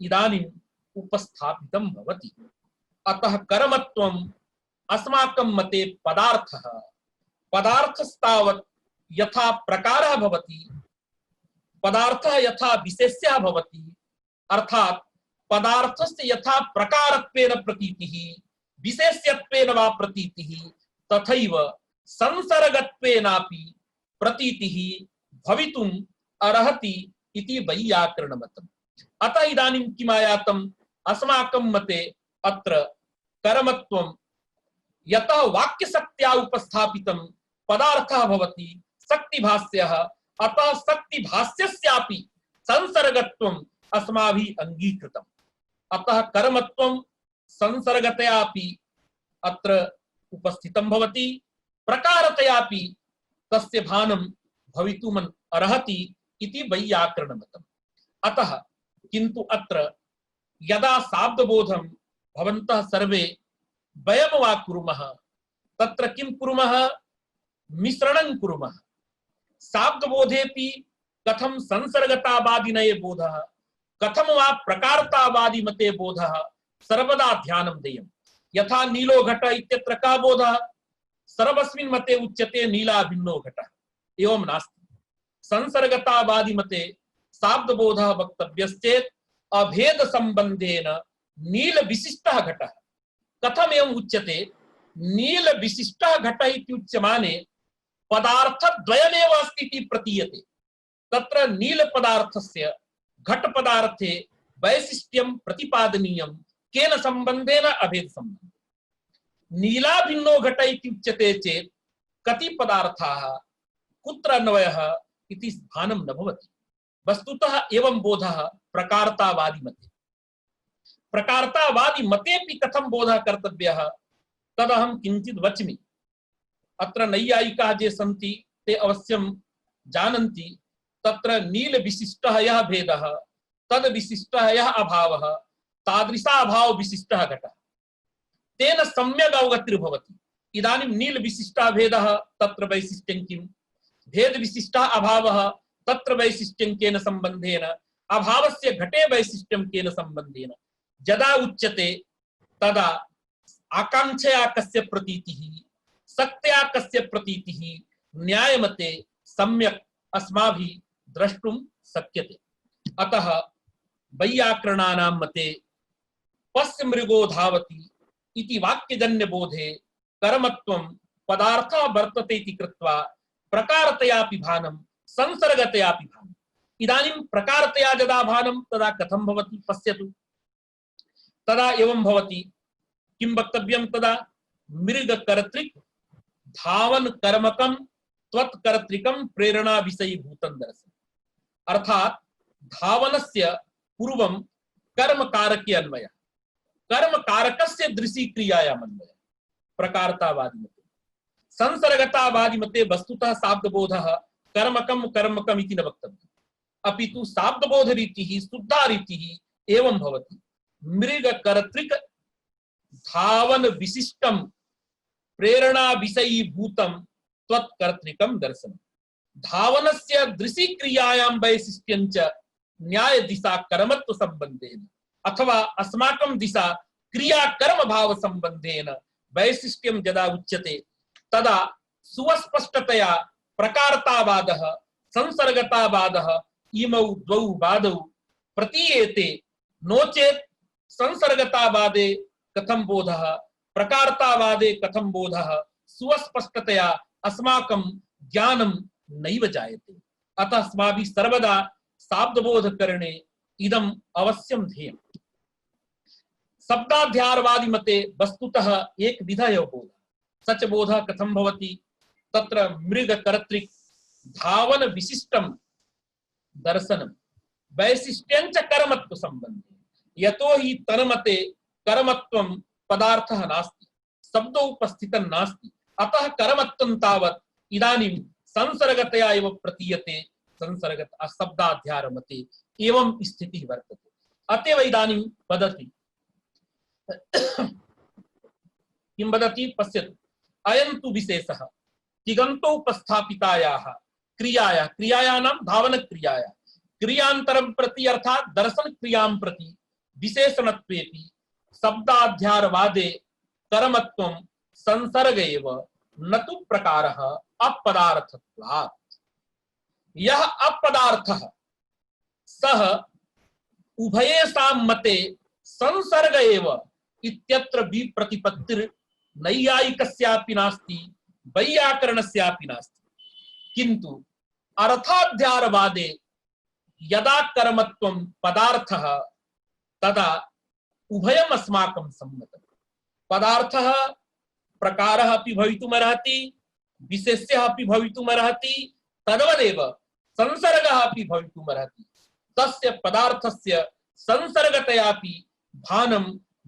इदानीम् उपस्थापितं भवति। अतः कर्मत्वम् अस्माकं मते पदार्थः, पदार्थस्तावत् यथा प्रकारः भवति, पदार्थः यथा विशेष्यः भवति, अर्थात् पदार्थस्य यथा प्रकारत्वेन प्रतीतिः विशेष्यत्वेन वा प्रतीतिः तथैव संसर्गत्वेनापि प्रतीतिः भवितुम् अर्हति इति वैयाकरणमतम्। अतः इदानीं किम् आयातम्? अस्माकं मते अत्र कर्मत्वं यतः वाक्यशक्त्या उपस्थापितं पदार्थः भवति शक्तिभाष्यः, अतः शक्तिभाष्यस्यापि संसर्गत्वम् अस्माभिः अंगीकृतम्। अतः कर्मत्वं संसर्गतयापि अत्र उपस्थितं भवति, प्रकारतयापि तस्य भानं भवितुम् अर्हति इति वैयाकरणमतम्। अतः किन्तु अत्र यदा शाब्दबोधं भवन्तः सर्वे वयं वा कुर्मः, तत्र किं कुर्मः? मिश्रणं कुर्मः। शाब्दबोधेऽपि कथं संसर्गतावादिनये बोधः, कथं वा प्रकारतावादी मते बोधः, सर्वदा ध्यानं देयम्। यथा नीलो घट इत्यत्र का बोधः? सर्वस्मिन् मते उच्यते नीला भिन्नो घटः, एवं नास्ति। संसर्गतावादी मते शाब्दबोधः वक्तव्यश्चेत् अभेद संबंधेन नील विशिष्टः घटः। कथम एवं उच्यते? नील विशिष्टः घटः इति उच्यमाने पदार्थद्वयमेव अस्ति इति प्रतीयते। तत्र नील पदार्थस्य घट पदार्थे वैशिष्ट्यं प्रतिपादनीयं केन संबंधेन? अभेद संबंधेन। नीला भिन्नो घट इति उच्यते चेत् कति पदार्थाः कुत्र अन्वयः इति भानं न भवति। वस्तुतः एवं बोधः प्रकारतावादी मते। प्रकारतावादी मतेऽपि कथं बोधः कर्तव्यः तदहं किञ्चित् वच्मि। अत्र नैयायिकाः ये सन्ति ते अवश्यं जानन्ति। तत्र नील विशिष्टः यः भेदः, तद् विशिष्टः यः अभावः, तादृशाभाव विशिष्टः घटः, तेन सम्यक् अवगतिर्भवति। इदानीं नील विशिष्टः भेदः, तत्र वैशिष्ट्यं किम्? भेद विशिष्टः अभावः, तत्र वैशिष्ट्यं केन संबंधेन? अभावस्य घटे वैशिष्ट्यं केन संबंधेन? यदा उच्यते तदा आकांक्षया कस्य प्रतीतिः, शक्त्या कस्य प्रतीतिः न्यायमते सम्यक् अस्माभिः द्रष्टुं शक्यते। अतः वैयाकरणानां मते पश्य मृगो धावति इति वाक्यजन्य बोधे कर्मत्वं पदार्थः वर्तते इति कृत्वा प्रकारतयापि भानं संसर्गतयापि भानम्। इदानीं प्रकारतया यदा भानं तदा कथं भवति? पश्यतु। तदा एवं भवति, किं वक्तव्यं तदा? मृग कर्तृक धावन कर्मकम त्वत्कर्तृकम प्रेरणा विषयी भूतं दर्शन। अर्थात धावनस्य पूर्वं कर्म कारके अन्वय, कर्म कारकस्य दृशि क्रियायाम् अन्वय प्रकारतावादी मते। संसर्गतावादी मते वस्तुतः शाब्दबोधः कर्मकम कर्मकम इति न वक्तव्यम्, अपितु शाब्दबोध रीतिः शुद्धा रीतिः एवं भवति। मृग कर्तृक धावन विशिष्टम प्रेरणा विषयी भूतं त्वत्कर्तृकम दर्शनम्। धावनस्य दृशि क्रियायां वैशिष्ट्यं च न्याय दिशा कर्मत्व संबंधेन अथवा अस्माकं दिशा क्रिया कर्म भाव संबंधेन वैशिष्ट्यं यदा उच्यते तदा सुस्पष्टतया प्रकारतावादः संसर्गतावादः इमौ द्वौ वादौ प्रतीयेते। नो चेत् संसर्गतावादे कथं बोधः, प्रकारतावादे कथं बोधः, सुस्पष्टतया अस्माकं ज्ञानं नैव जायते। अतः अस्माभिः सर्वदा शाब्दबोध करणे इदम् अवश्यं ध्येयम्। शब्दाध्यारवादी मते वस्तुतः एक विधः बोध। सच बोधः कथं भवति? तत्र मृग कर्तृक धावन विशिष्टं दर्शनं वैशिष्ट्यं च कर्मत्व संबंधे। यतो हि तन्मते कर्मत्वं पदार्थः नास्ति, शब्दोपस्थितं नास्ति, अतः कर्मत्वं तावत् इदानीं संसर्गतया एव प्रतीयते। संसर्गत शब्दाध्यार मते एवं स्थितिः वर्तते। अतएव इदानीं वदति किं वदति पश्यतु। अयं तु विशेषः तिगन्तोपस्थापितायाः क्रियायाः, क्रियायाः नाम धावन क्रियायाः क्रियान्तरं प्रति अर्थात दर्शन क्रियां प्रति विशेषणत्वेपि शब्दाध्यारवादे कर्मत्वं संसर्ग एव न तु प्रकारः अपदार्थत्वात्। यह अपदार्थः सः उभयेषां मते संसर्ग एव इत्यत्र विप्रतिपत्तिर् नैयायिकस्यापि नास्ति वैयाकरणस्यापि नास्ति। किन्तु अर्थाध्यारवादे यदा कर्मत्वं पदार्थः तदा उभयम् अस्माकं सम्मतम्। पदार्थः प्रकारः अपि भवितुमर्हति, विशेष्यः अपि भवितुमर्हति, तद्वदेव संसर्गः अपि भवितुमर्हति। तस्य पदार्थस्य संसर्गतयापि भानं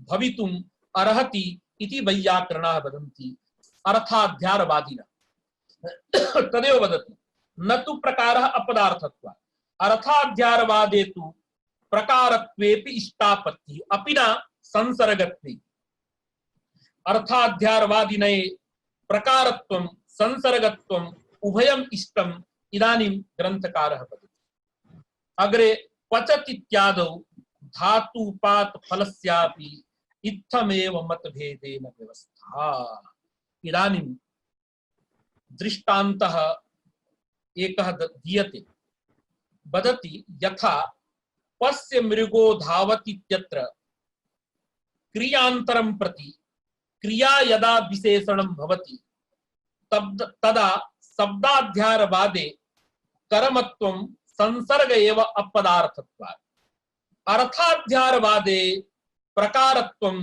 भवितुम् अर्हति इति वैयाकरणाः वदन्ति अर्थाध्यारवादिनः। तदेव वदति न तु प्रकारः अपदार्थत्वात्। अर्थाध्यारवादे तु प्रकारत्वेपि इष्टापत्तिः अपि न संसर्गत्वे। अर्थाध्यारवादिने प्रकारत्वं संसर्गत्वम् उभयम् इष्टम् इदानीं ग्रन्थकारः वदति। अग्रे पचत् इत्यादौ धातुपात फलस्यापि इत्थमेव मतभेदेन व्यवस्था। इदानीं दृष्टान्तः एकः दीयते। वदति यथा पश्य मृगो धावति इत्यत्र क्रियान्तरं प्रति क्रिया यदा विशेषणं भवति तदा शब्दाध्यारवादे कर्मत्वं संसर्ग एव अपदार्थत्वात्। अर्थाध्यारवादे प्रकारत्वं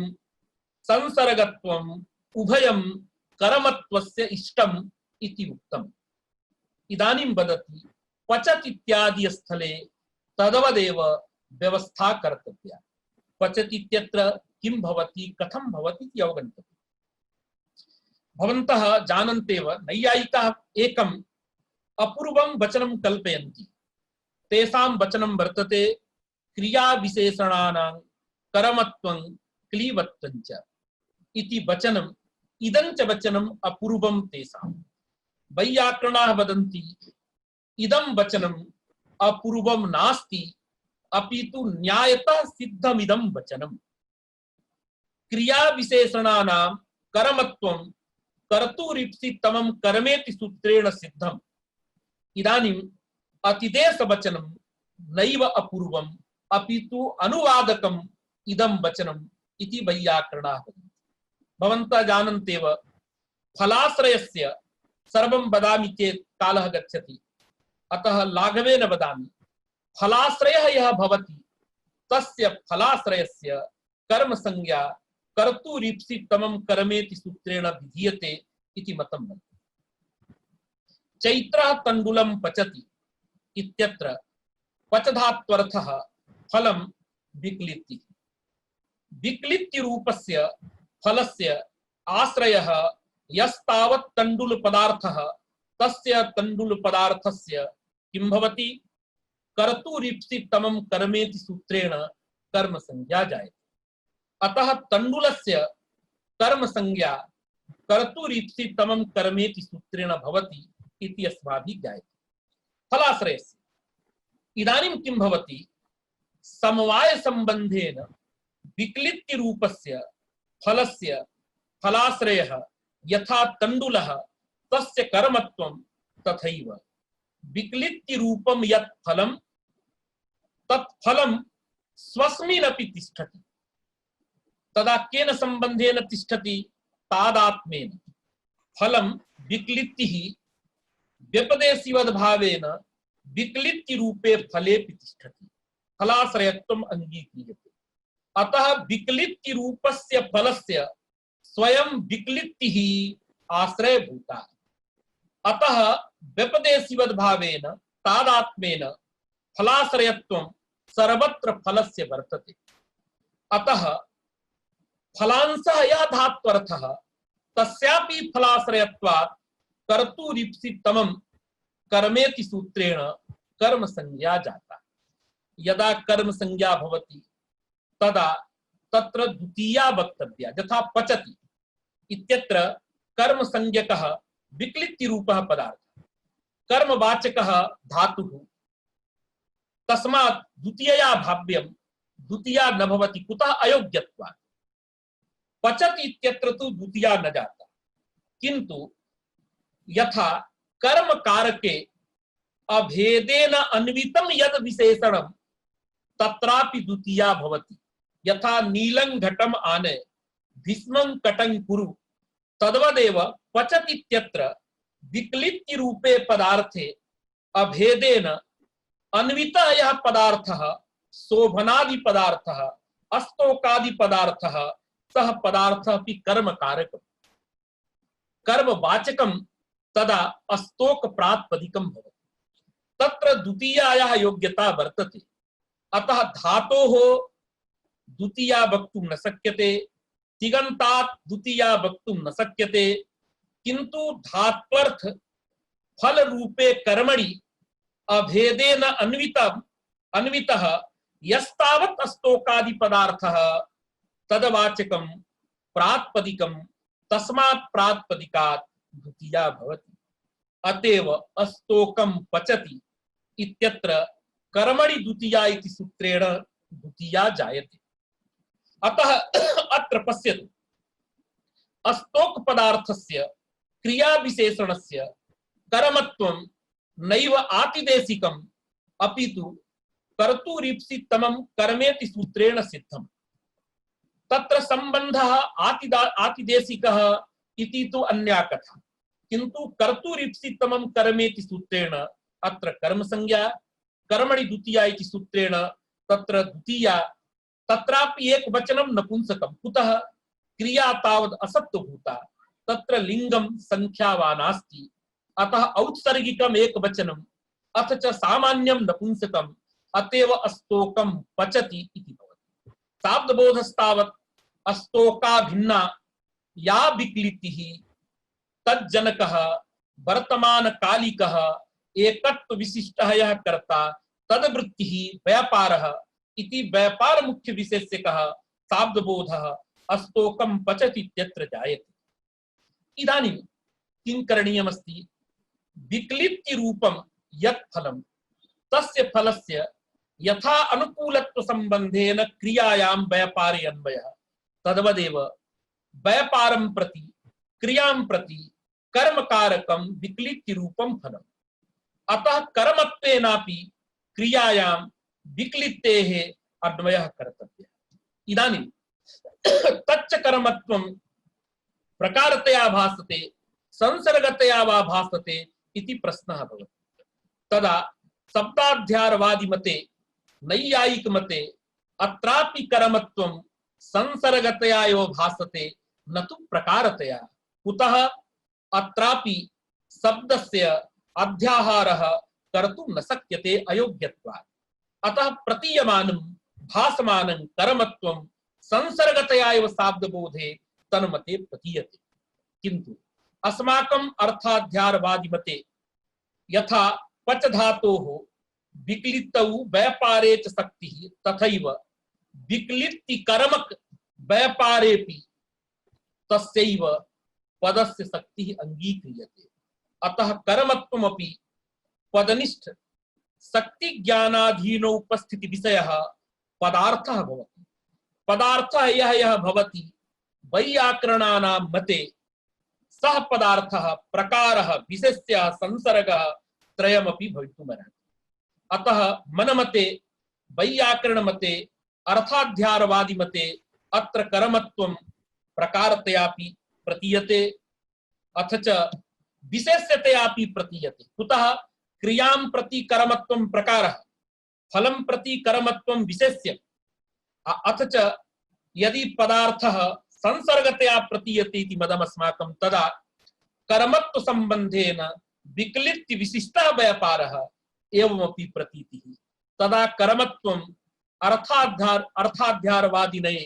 संसर्गत्वम् उभयं कर्मत्वस्य इष्टम् इति उक्तम्। इदानीं वदति पचत् इत्यादि स्थले तद्वदेव व्यवस्था कर्तव्या। पचत् इत्यत्र किं भवति कथं भवति इति अवगन्तव्यम्। भवन्तः जानन्तेव नैयायिकाः एकम् अपूर्वं वचनं कल्पयन्ति। तेषां वचनं वर्तते क्रिया विशेषणानां कर्मत्वं क्लीवत्वं च इति वचनम्। इदं च वचनम् अपूर्वं तेषां। वैयाकरणाः वदन्ति इदं वचनम् अपूर्वं नास्ति अपितु न्यायतः सिद्धमिदं वचनम्। क्रिया विशेषणानां कर्मत्वं कर्तुरीप्सितमं कर्मेति सूत्रेण सिद्धम्। इदानीम् अतिदेश वचनं नैव अपूर्वम् अपितु अनुवादकम् इदं वचनम् इति वैयाकरणाः वदन्ति। भवन्तः जानन्तेव फलाश्रयस्य सर्वं वदामि चेत् कालः गच्छति, अतः लाघवेन वदामि। फलाश्रयः यः भवति तस्य फलाश्रयस्य कर्म संज्ञा कर्तुरीप्सितमं कर्मेति सूत्रेण विधीयते इति मतं वर्तते। चैत्रः तण्डुलं पचति इत्यत्र पचधात्वर्थः फलं विक्लित्तिः। विक्लित्तिरूपस्य फलस्य आश्रयः यस्तावत् तण्डुलपदार्थः तस्य तण्डुलपदार्थस्य किं भवति? कर्तुरीप्सितमं कर्मेति सूत्रेण कर्म संज्ञा जायते। अतः तण्डुलस्य कर्म संज्ञा कर्तुरीप्सितमं कर्मेति सूत्रेण भवति इति अस्माभिः ज्ञायते। फलाश्रयस्य इदानीं किं भवति? समवाय संबंधेन विक्लित्ति रूपस्य फलस्य फलाश्रयः यथा तण्डुलः तस्य कर्मत्वं तथैव विक्लित्ति रूपं यत् फलं तत् फलं स्वस्मिन्नपि तिष्ठति। तदा केन संबंधेन तिष्ठति? तादात्म्येन। फलं विक्लित्तिः व्यपदेशिवद्भावेन विक्लित्ति रूपे फलेपि तिष्ठति। फलाश्रयत्वम् अंगीक्रियते। अतः विक्लित्ति रूपस्य फलस्य स्वयं विक्लित्तिः आश्रयभूता। अतः व्यपदेशिवद्भावेन तादात्म्येन फलाश्रयत्वं सर्वत्र फलस्य वर्तते। अतः फलांशः यः धात्वर्थः तस्यापि फलाश्रयत्वात् कर्तुरीप्सितमं कर्मेति सूत्रेण कर्म संज्ञा जाता। यदा कर्म संज्ञा भवति तदा तत्र द्वितीया वक्तव्या। यथा पचति इत्यत्र कर्म संज्ञकः विक्लित्ति रूपः पदार्थः, कर्मवाचकः धातुः, तस्मात् द्वितीया भाव्यं, द्वितीया न भवति। कुतः? अयोग्यत्वात्। पचति इत्यत्र तु द्वितीया न जाता, किंतु यथा कर्म कारके अभेदेन अन्वितं यद विशेषणं तत्रापि द्वितीया भवति। यथा नीलं घटम आनय भीष्मं कटं कुरु तद्वदेव पचति इत्यत्र विक्लित्ति रूपे पदार्थे अभेदेन अन्वितः यः पदार्थः शोभनादि पदार्थः अस्तोकादि पदार्थः सः पदार्थः अपि कर्म कारकं कर्मवाचकं तदा अस्तोक प्रातिपदिकं भवति। तत्र द्वितीयायाः योग्यता वर्तते। अतः धातोः द्वितीया वक्तुं न शक्यते, तिङन्तात् द्वितीया वक्तुं न शक्यते, किंतु धात्वर्थ फल रूपे कर्मणि अभेदेन अन्वितः यस्तावत् अस्तोकादि पदार्थः तदवाचकं प्रातिपदिकं तस्मात् प्रातिपदिकात् द्वितीया भवति। अतएव अस्तोकं पचति इत्यत्र कर्मणि द्वितीया इति सूत्रेण द्वितीया जायते। अतः अत्र पश्यतु, अस्तोक पदार्थस्य क्रिया विशेषणस्य कर्मत्वं नैव आतिदेशिकम् अपितु कर्तुरीप्सितमं कर्मेति सूत्रेण सिद्धम्। तत्र संबंधः आतिदेशिकः इति तु अन्या कथा, किंतु कर्तुरीप्सितमं कर्मेति सूत्रेण अत्र कर्म संज्ञा, कर्मणि द्वितीया इति सूत्रेण तत्र द्वितीया, तत्रापि एक वचनं नपुंसकं। कुतः? क्रिया तावद् असत्वभूता, तत्र लिंगं संख्या वा नास्ति। अतः औत्सर्गिकम् एक वचनम् अथ च सामान्यं नपुंसकम्, अतएव अस्तोकं पचति इति भवति। शाब्दबोधस्तावत् अस्तोका भिन्ना या विक्लित्तिः तज्जनकः वर्तमानकालिकः एकत्व विशिष्टः यः कर्ता तद्वृत्तिः व्यापारः इति व्यापार मुख्य विशेष्यकः शाब्दबोधः अस्तोकं पचति इत्यत्र जायते। इदानीं किं करणीयमस्ति? विक्लित्ति रूपं यत् फलं तस्य फलस्य यथा अनुकूलत्व संबंधेन क्रियायां व्यापारे अन्वयः तद्वदेव व्यापारं प्रति क्रियां प्रति कर्मकारकं विक्लित्ति रूपं फलम्। अतः कर्मत्वेनापि क्रियायां विक्लित्तेः अन्वयः कर्तव्यः। इदानीं तच्च कर्मत्वं प्रकारतया भासते संसर्गतया वा भासते इति प्रश्नः भवति। तदा शब्दाध्यारवादी मते नैयायिक मते अत्रापि कर्मत्वं संसर्गतया एव भासते न तु प्रकारतया। कुतः? अत्रापि शब्दस्य अध्याहारः कर्तुं न शक्यते अयोग्यत्वात्। अतः प्रतीयमानं भासमानं कर्मत्वं संसर्गतया एव शाब्दबोधे तन्मते प्रतीयते। किन्तु अस्माकम् अर्थाध्यारवादी मते यथा पच धातोः विक्लितौ व्यापारे च शक्तिः तथैव विक्लित्ति कर्मक व्यापारेपि तस्यैव पदस्य शक्तिः अंगीक्रियते। अतः कर्मत्वमपि पदनिष्ठ शक्ति ज्ञानाधीनो उपस्थिति विषयः पदार्थः भवति। पदार्थः यः भवति वैयाकरणानां मते सः पदार्थः प्रकारः विशेष्यः संसर्गः त्रयमपि भवितुमर्हति। अतः मनमते वैयाकरण मते अर्थाध्यारवादी मते अत्र कर्मत्वं प्रकारतयापि प्रतीयते अथ च विशेष्यतयापि प्रतीयते। कुतः क्रियां प्रति कर्मत्वं प्रकारः, फलं प्रति कर्मत्वं विशेष्य, अथ च यदि पदार्थः संसर्गतया प्रतीयते इति मदमस्माकं तदा कर्मत्व संबंधेन विक्लित्ति विशिष्टः व्यापारः एवमपि प्रतीतिः। तदा कर्मत्वं अर्थाध्यारवादिने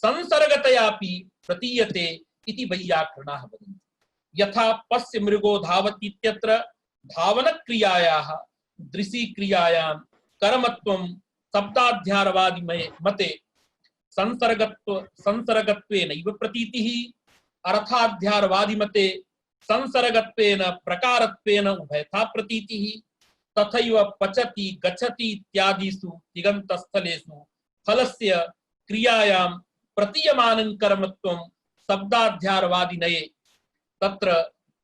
संसर्गतयापि प्रतीयते इति वैयाकरणाः वदन्ति। यथा पश्य मृगो धावति इत्यत्र धावनक्रियायाः दृशिक्रियायां कर्मत्वं शब्दाध्यारवादी मते संसर्गत्वेनैव प्रतीतिः, अर्थाध्यारवादी मते संसर्गत्वेन प्रकारत्वेन उभयथा प्रतीतिः। तथैव पचति गच्छति इत्यादिषु तिङन्तस्थलेषु फलस्य क्रियायां प्रतीयमानं कर्मत्वं शब्दाध्यारवादिनये तत्र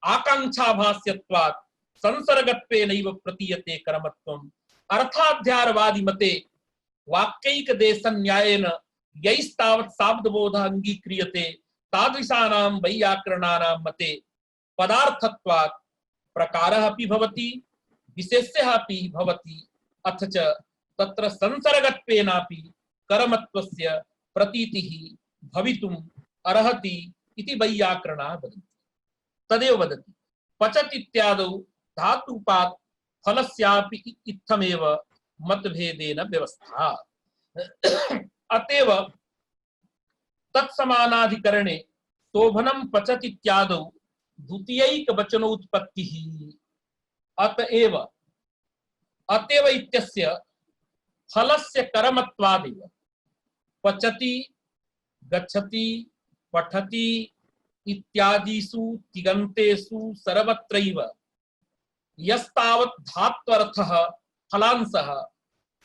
आकांक्षाभास्यत्वात् संसर्गत्वेनैव प्रतीयते कर्मत्वम्। अर्थाध्यारवादी मते वाक्यैकदेशन्यायेन यैस्तावत् शाब्दबोधः अंगीक्रियते तादृशानां वैयाकरणानां मते पदार्थत्वात् प्रकारः अपि भवति, विशेष्यः अपि भवति, अथ च तत्र संसर्गत्वेनापि कर्मत्वस्य प्रतीतिः भवितुम् अर्हति इति वैयाकरणाः वदन्ति। तदेव वदति पचत् इत्यादौ धातुपात् फलस्यापि इत्थमेव मतभेदेन व्यवस्था। अतएव तत्समानाधिकरणे शोभनं पचत् इत्यादौ द्वितीयैक वचनोत्पत्तिः। अतएव इत्यस्य फलस्य कर्मत्वादेव पचति गच्छति पठति इत्यादिषु तिङन्तेषु सर्वत्रैव यस्तावत् धात्वर्थः फलांशः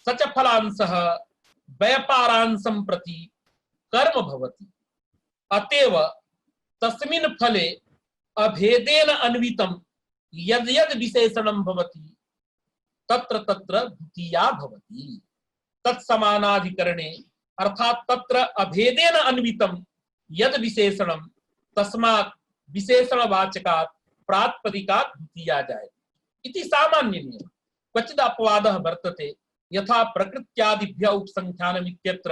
स च फलांशः व्यापारांशं प्रति कर्म भवति। अतएव तस्मिन् फले अभेदेन अन्वितं यद् यद् विशेषणं भवति तत्र तत्र द्वितीया भवति। तत्समानाधिकरणे अर्थात् तत्र अभेदेन अन्वितं यद् विशेषणं तस्मात् विशेषणवाचकात् प्रातिपदिकात् द्वितीया जायते इति सामान्य नियम। क्वचिद् अपवादः वर्तते, यथा प्रकृत्यादिभ्यः उपसंख्यानम् इत्यत्र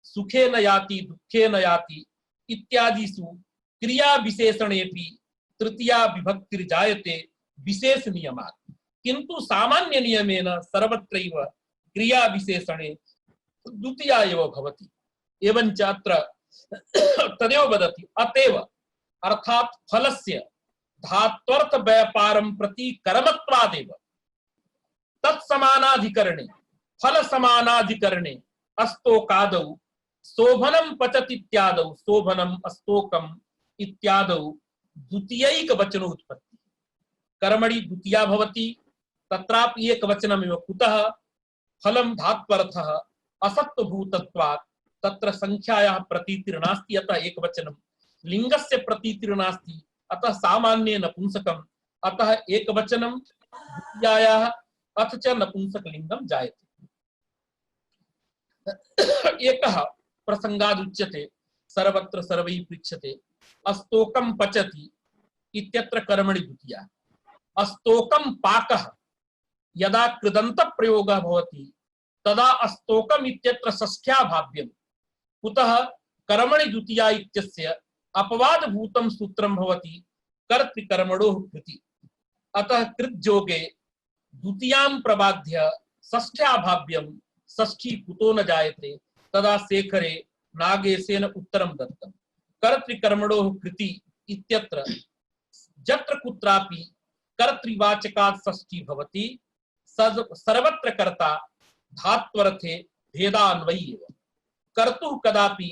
सुखेन याति दुःखेन याति इत्यादिषु क्रिया विशेषणेपि तृतीया विभक्तिर्जायते विशेष नियमात्। किंतु सामान्य नियमेन सर्वत्रैव क्रिया विशेषणे द्वितीया एव भवति। एवञ्च अत्र तदेव वदति अतएव अर्थात् फलस्य धात्वर्थ व्यापारं प्रति कर्मत्वादेव तत्समानाधिकरणे फल समानाधिकरणे अस्तोकादौ शोभनं पचत् इत्यादौ शोभनम् अस्तोकम् इत्यादौ द्वितीयैक वचनोत्पत्ति कर्मणि द्वितीया भवति। तत्रापि एक वचनमेव। कुतः फलं धात्वर्थः असत्त्वभूतत्वात् तत्र संख्यायाः प्रतीतिर्नास्ति, अतः एकवचनं। लिंगस्य प्रतीतिर्नास्ति, अतः सामान्ये नपुंसकम्, अतः एकवचनं द्वितीयायाः अथ च नपुंसकलिंगं जायते। एकः प्रसंगादुच्यते सर्वत्र सर्वैः पृच्छ्यते अस्तोकं पचति इत्यत्र कर्मणि द्वितीया। अस्तोकं पाकः यदा कृदन्त प्रयोगः भवति तदा अस्तोकम् इत्यत्र षष्ठ्या भाव्यम्। कुतः कर्मणि द्वितीया इत्यस्य अपवादभूतं सूत्रं भवति कर्तृकर्मणोः कृति। अतः कृज्योगे द्वितीयां प्रबाध्य षष्ठ्याभाव्यं षष्ठी कुतो न जायते तदा शेखरे नागेशेन उत्तरं दत्तं कर्तृकर्मणोः कृति इत्यत्र यत्र कुत्रापि कर्तृवाचकात् षष्ठी भवति सर्वत्र कर्ता धात्वरथे भेदान्वयी एव कर्तुः कदापि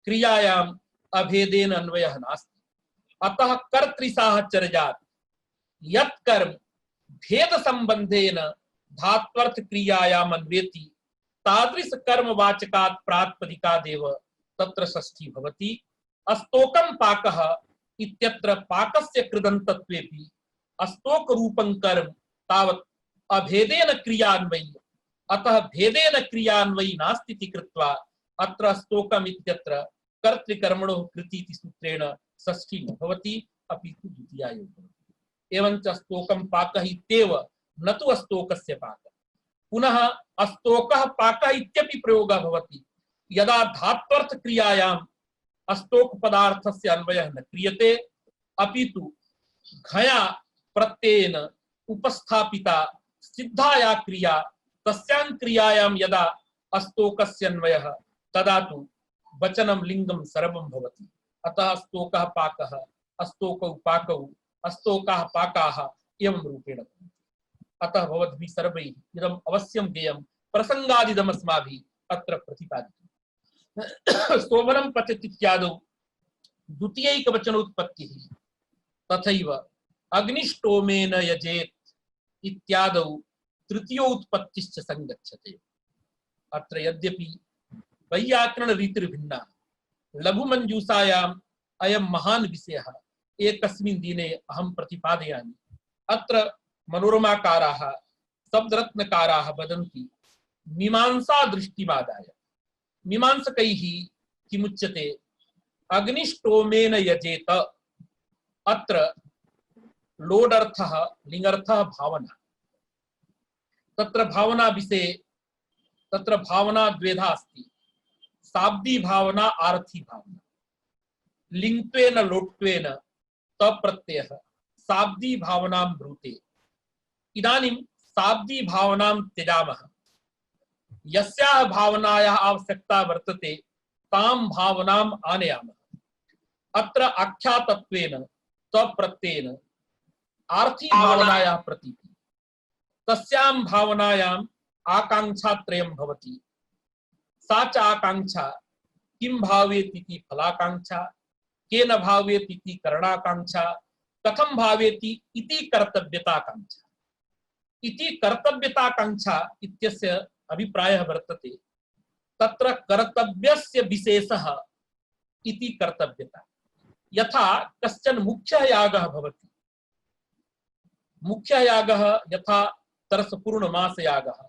क्रियायाम् अभेदेन अन्वयः नास्ति अतः कर्तृसाहचर्यात् यत् कर्म भेद संबंधेन धात्वर्थ क्रियायाम् अन्वेति तादृश कर्मवाचकात् प्रातिपदिकादेव तत्र षष्ठी भवति अस्तोकं पाकः इत्यत्र पाकस्य कृदन्तत्वेपि अस्तोक रूपं कर्म तावत् अभेदेन क्रियान्वयी अतः भेदेन क्रियान्वयी नास्ति इति कृत्वा अत्र स्तोकम् इत्यत्र कर्तृकर्मणोः कृति इति सूत्रेण षष्ठी न भवति अपि तु द्वितीया एव भवति एवञ्च स्तोकं पाकः इत्येव न तु अस्तोकस्य पाकः पुनः अस्तोकः पाकः इत्यपि प्रयोगः भवति यदा धात्वर्थ क्रियायाम् अस्तोक पदार्थस्य अन्वयः न क्रियते अपि तु घया प्रत्ययेन उपस्थापिता सिद्धाया क्रिया तस्यां क्रियायां यदा अस्तोकस्य अन्वयः तदा तु वचनं लिंगं सर्वं भवति अतः स्तोकः पाकः अस्तोकौ पाकौ अस्तोकाः पाकाः एवं रूपेण भवन्ति अतः भवद्भिः सर्वैः इदम् अवश्यं ज्ञेयं प्रसंगादिदम् अस्माभिः अत्र प्रतिपादितं सोमनं पचति इत्यादौ द्वितीयैकवचनोत्पत्तिः तथैव अग्निष्टोमेन यजेत् इत्यादौ तृतीयोत्पत्तिश्च संगच्छते अत्र यद्यपि वैयाकरण रीतिर्भिन्ना लघुमंजूषायाम् अयं महान् विषयः एकस्मिन् दिने अहं प्रतिपादयामि अत्र मनोरमाकाराः शब्दरत्नकाराः वदन्ति मीमांसा दृष्टिमादाय मीमांसकैः किमुच्यते अग्निष्टोमेन यजेत अत्र लोडर्थः लिङ्गर्थः भावना तत्र भावना विषये तत्र भावना द्वेधा अस्ति शाब्दी भावना आर्थी भावना लिङ्त्वेन लोट्त्वेन तप्रत्ययः शाब्दी भावनां ब्रूते इदानीं शाब्दी भावनां त्यजामः यस्याः भावनायाः आवश्यकता वर्तते तां भावनाम् आनयामः अत्र आख्यातत्वेन तप्रत्ययेन आर्थी भावनायाः प्रतीतिः तस्यां भावनायाम् आकांक्षा त्रयं भवति सा च आकांक्षा किं भावेत् इति फलाकांक्षा केन भावेत् इति करणाकांक्षा कथं भावेत् इति कर्तव्यताकांक्षा इति कर्तव्यताकांक्षा इत्यस्य अभिप्रायः वर्तते तत्र कर्तव्यस्य विशेषः इति कर्तव्यता यथा कश्चन मुख्यः यागः भवति मुख्यः यागः यथा तरसपूर्णमासयागः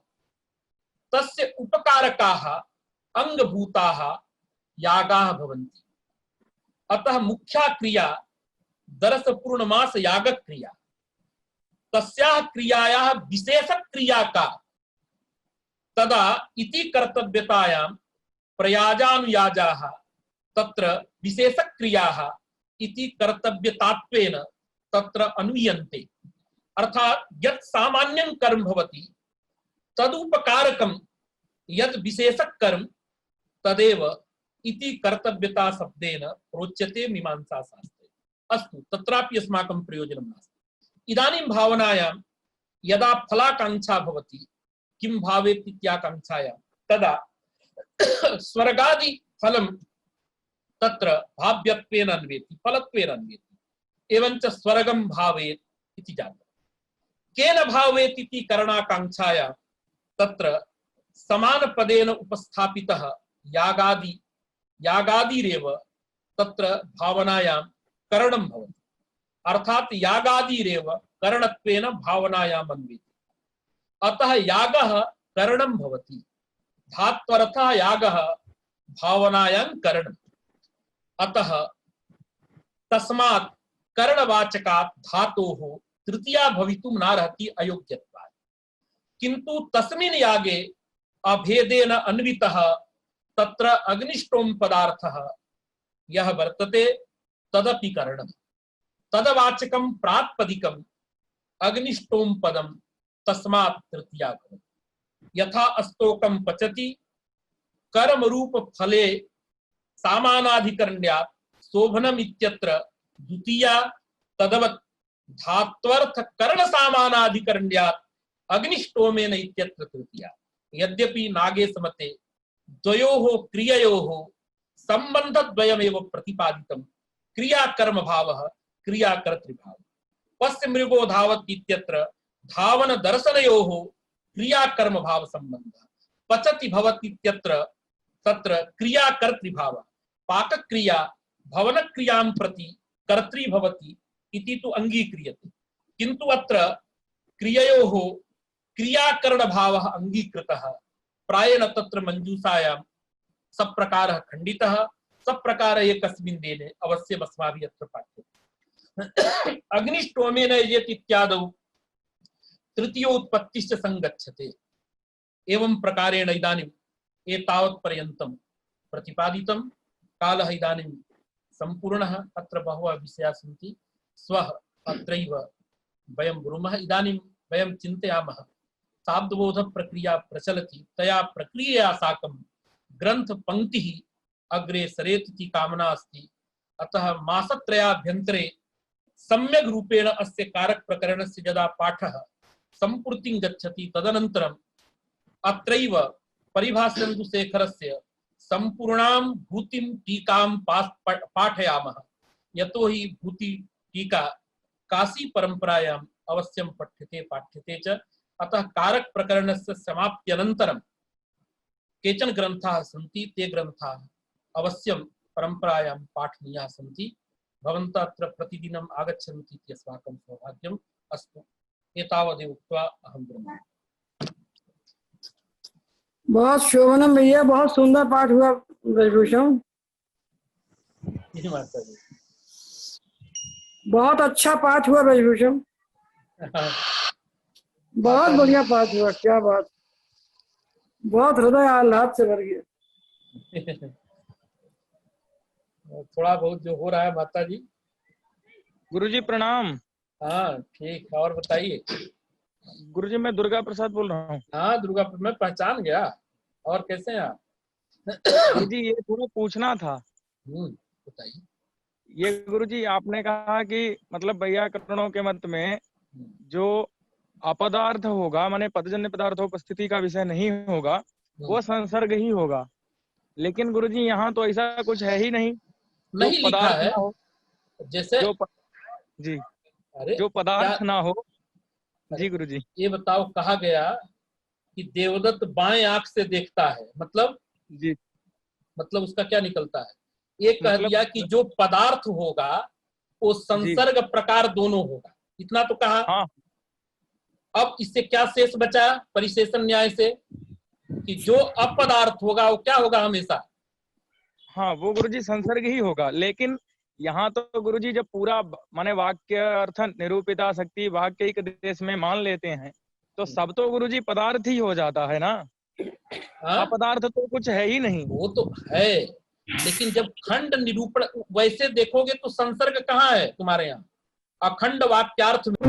तस्य उपकारकाः अंगभूताः यागाः भवन्ति अतः मुख्या क्रिया दरसपूर्णमास याग क्रिया तस्याः क्रियायाः विशेष क्रिया का तदा इति कर्तव्यतायां प्रयाजानुयाजाः तत्र विशेष क्रियाः इति कर्तव्यतात्वेन तत्र अनुयन्ते अर्थात यत् सामान्यं कर्म भवति तदुपकारकं यत् विशेषक कर्म तदेव इति कर्तव्यता शब्देन प्रोच्यते मीमांसा शास्त्रे अस्तु तत्रापि अस्माकं प्रयोजनं नास्ति इदानीं भावनायां यदा फलाकांक्षा भवति किं भावेत् इत्याकांक्षायां तदा स्वर्गादि फलं तत्र भाव्यत्वेन अन्वेति फलत्वेन अन्वेति एवञ्च स्वर्गं भावेत् इति जातम् केन भावेत् इति करणाकांक्षायां तत्र समानपदेन उपस्थापितः यागादिरेव तत्र भावनायां करणं भवति अर्थात यागादिरेव करणत्वेन भावनायाम् अन्वेति अतः यागः करणं भवति धात्वर्थः यागः भावनायां करणम् अतः तस्मात् करणवाचकात् धातोः तृतीया भवितुं नार्हति अयोग्यत्वात् किन्तु तस्मिन् यागे अभेदेन अन्वितः तत्र अग्निष्टोम पदार्थः यः वर्तते तदपि करणम् तदवाचकं प्रातिपदिकं अग्निष्टोम पदम तस्मात् तृतीया भवति। यथा अस्तोकम पचति कर्म रूप फले सामानाधिकरण्यात् शोभनम इत्यत्र द्वितीया तदवत् धात्वर्थ कर्ण सामानाधिकरण्यात् अग्निष्टोमेन इत्यत्र तृतीया। यद्यपि नागेश मते द्वयोः क्रिययोः संबन्धद्वयमेव प्रतिपादितं, क्रिया कर्म भावः क्रिया कर्तृभावः। पश्य मृगो धावत् इत्यत्र धावन दर्शनयोः क्रिया कर्म भाव संबंधः, पचति भवति इत्यत्र तत्र क्रिया कर्तृभावः। पाक क्रिया भवन क्रियां प्रति कर्तृ भवति इति तु अंगीक्रियते, किंतु अत्र क्रिययोः क्रियाकरण भावः अंगीकृतः। प्रायेण तत्र मंजूषायां सप्रकारः खंडितः, सप्रकारः एकस्मिन् दिने अवश्यम् अस्माभिः अत्र पाठ्यते। अग्निष्टोमेन यत् इत्यादौ तृतीयोत्पत्तिश्च संगच्छते। एवं प्रकारेण इदानीम् एतावत् पर्यन्तं प्रतिपादितं। कालः इदानीं सम्पूर्णः। अत्र बहवः विषयाः सन्ति। श्वः अत्रैव वयं ब्रूमः। इदानीं वयं चिन्तयामः, शाब्दबोध प्रक्रिया प्रचलति, तया प्रक्रियया साकं ग्रंथ पंक्तिः अग्रे सरेत् इति कामना अस्ति। अतः मासत्रयाभ्यन्तरे सम्यक् रूपेण अस्य कारक प्रकरणस्य यदा पाठः संपूर्तिं गच्छति, तदनन्तरम् अत्रैव परिभाषेन्दुशेखरस्य संपूर्णां भूतिं टीकां पाठयामः। यतो हि भूति टीका काशी परंपरायाम् अवश्यं पठ्यते पाठ्यते च। अतः कारक प्रकरणस्य समाप्त्यनन्तरं केचन ग्रन्थाः सन्ति, ते ग्रन्थाः अवश्यं परंपरायां पाठनीयाः सन्ति। भवन्तः अत्र प्रतिदिनम् आगच्छन्ति इति अस्माकं सौभाग्यम्। अस्तु, एतावदेव उक्त्वा अहं विरमामि। बहुत शोभनम भैया, बहुत सुंदर पाठ हुआ ब्रजभूषण। बहुत अच्छा पाठ हुआ ब्रजभूषण, बहुत बढ़िया पाठ हुआ। क्या बात, बहुत हृदय आह्लाद से भर गया। थोड़ा बहुत जो हो रहा है माता जी। गुरुजी प्रणाम। हाँ ठीक, और बताइए। गुरुजी मैं दुर्गा प्रसाद बोल रहा हूँ। हाँ दुर्गा, मैं पहचान गया। और कैसे हैं आप? गुरुजी ये थोड़ा पूछना था। बताइए। ये गुरुजी आपने कहा कि मतलब वैयाकरणों के मत में जो अपदार्थ होगा, माने पदजन्य पदार्थोपस्थिति का विषय नहीं होगा, वो संसर्ग ही होगा। लेकिन गुरुजी यहाँ तो ऐसा कुछ है ही नहीं। नहीं लिखा है जैसे जी। अरे जो पदार्थ ना हो। जी गुरुजी। ये बताओ, कहा गया कि देवदत्त बाएं आंख से देखता है, मतलब जी, मतलब उसका क्या निकलता है? ये कह दिया कि जो पदार्थ होगा वो संसर्ग प्रकार दोनों होगा, इतना तो कहा। हाँ। अब इससे क्या शेष बचा परिशेषण न्याय से, कि जो अपदार्थ होगा वो क्या होगा हमेशा? हाँ वो गुरुजी संसर्ग ही होगा। लेकिन यहाँ तो गुरुजी जब पूरा माने वाक्य अर्थ निरूपिता शक्ति वाक्य एक देश में मान लेते हैं तो सब तो गुरुजी पदार्थ ही हो जाता है ना। अपदार्थ तो कुछ है ही नहीं। वो तो है, लेकिन जब खंड निरूपण वैसे देखोगे तो संसर्ग कहाँ है तुम्हारे यहाँ? अखंड वाक्यार्थ में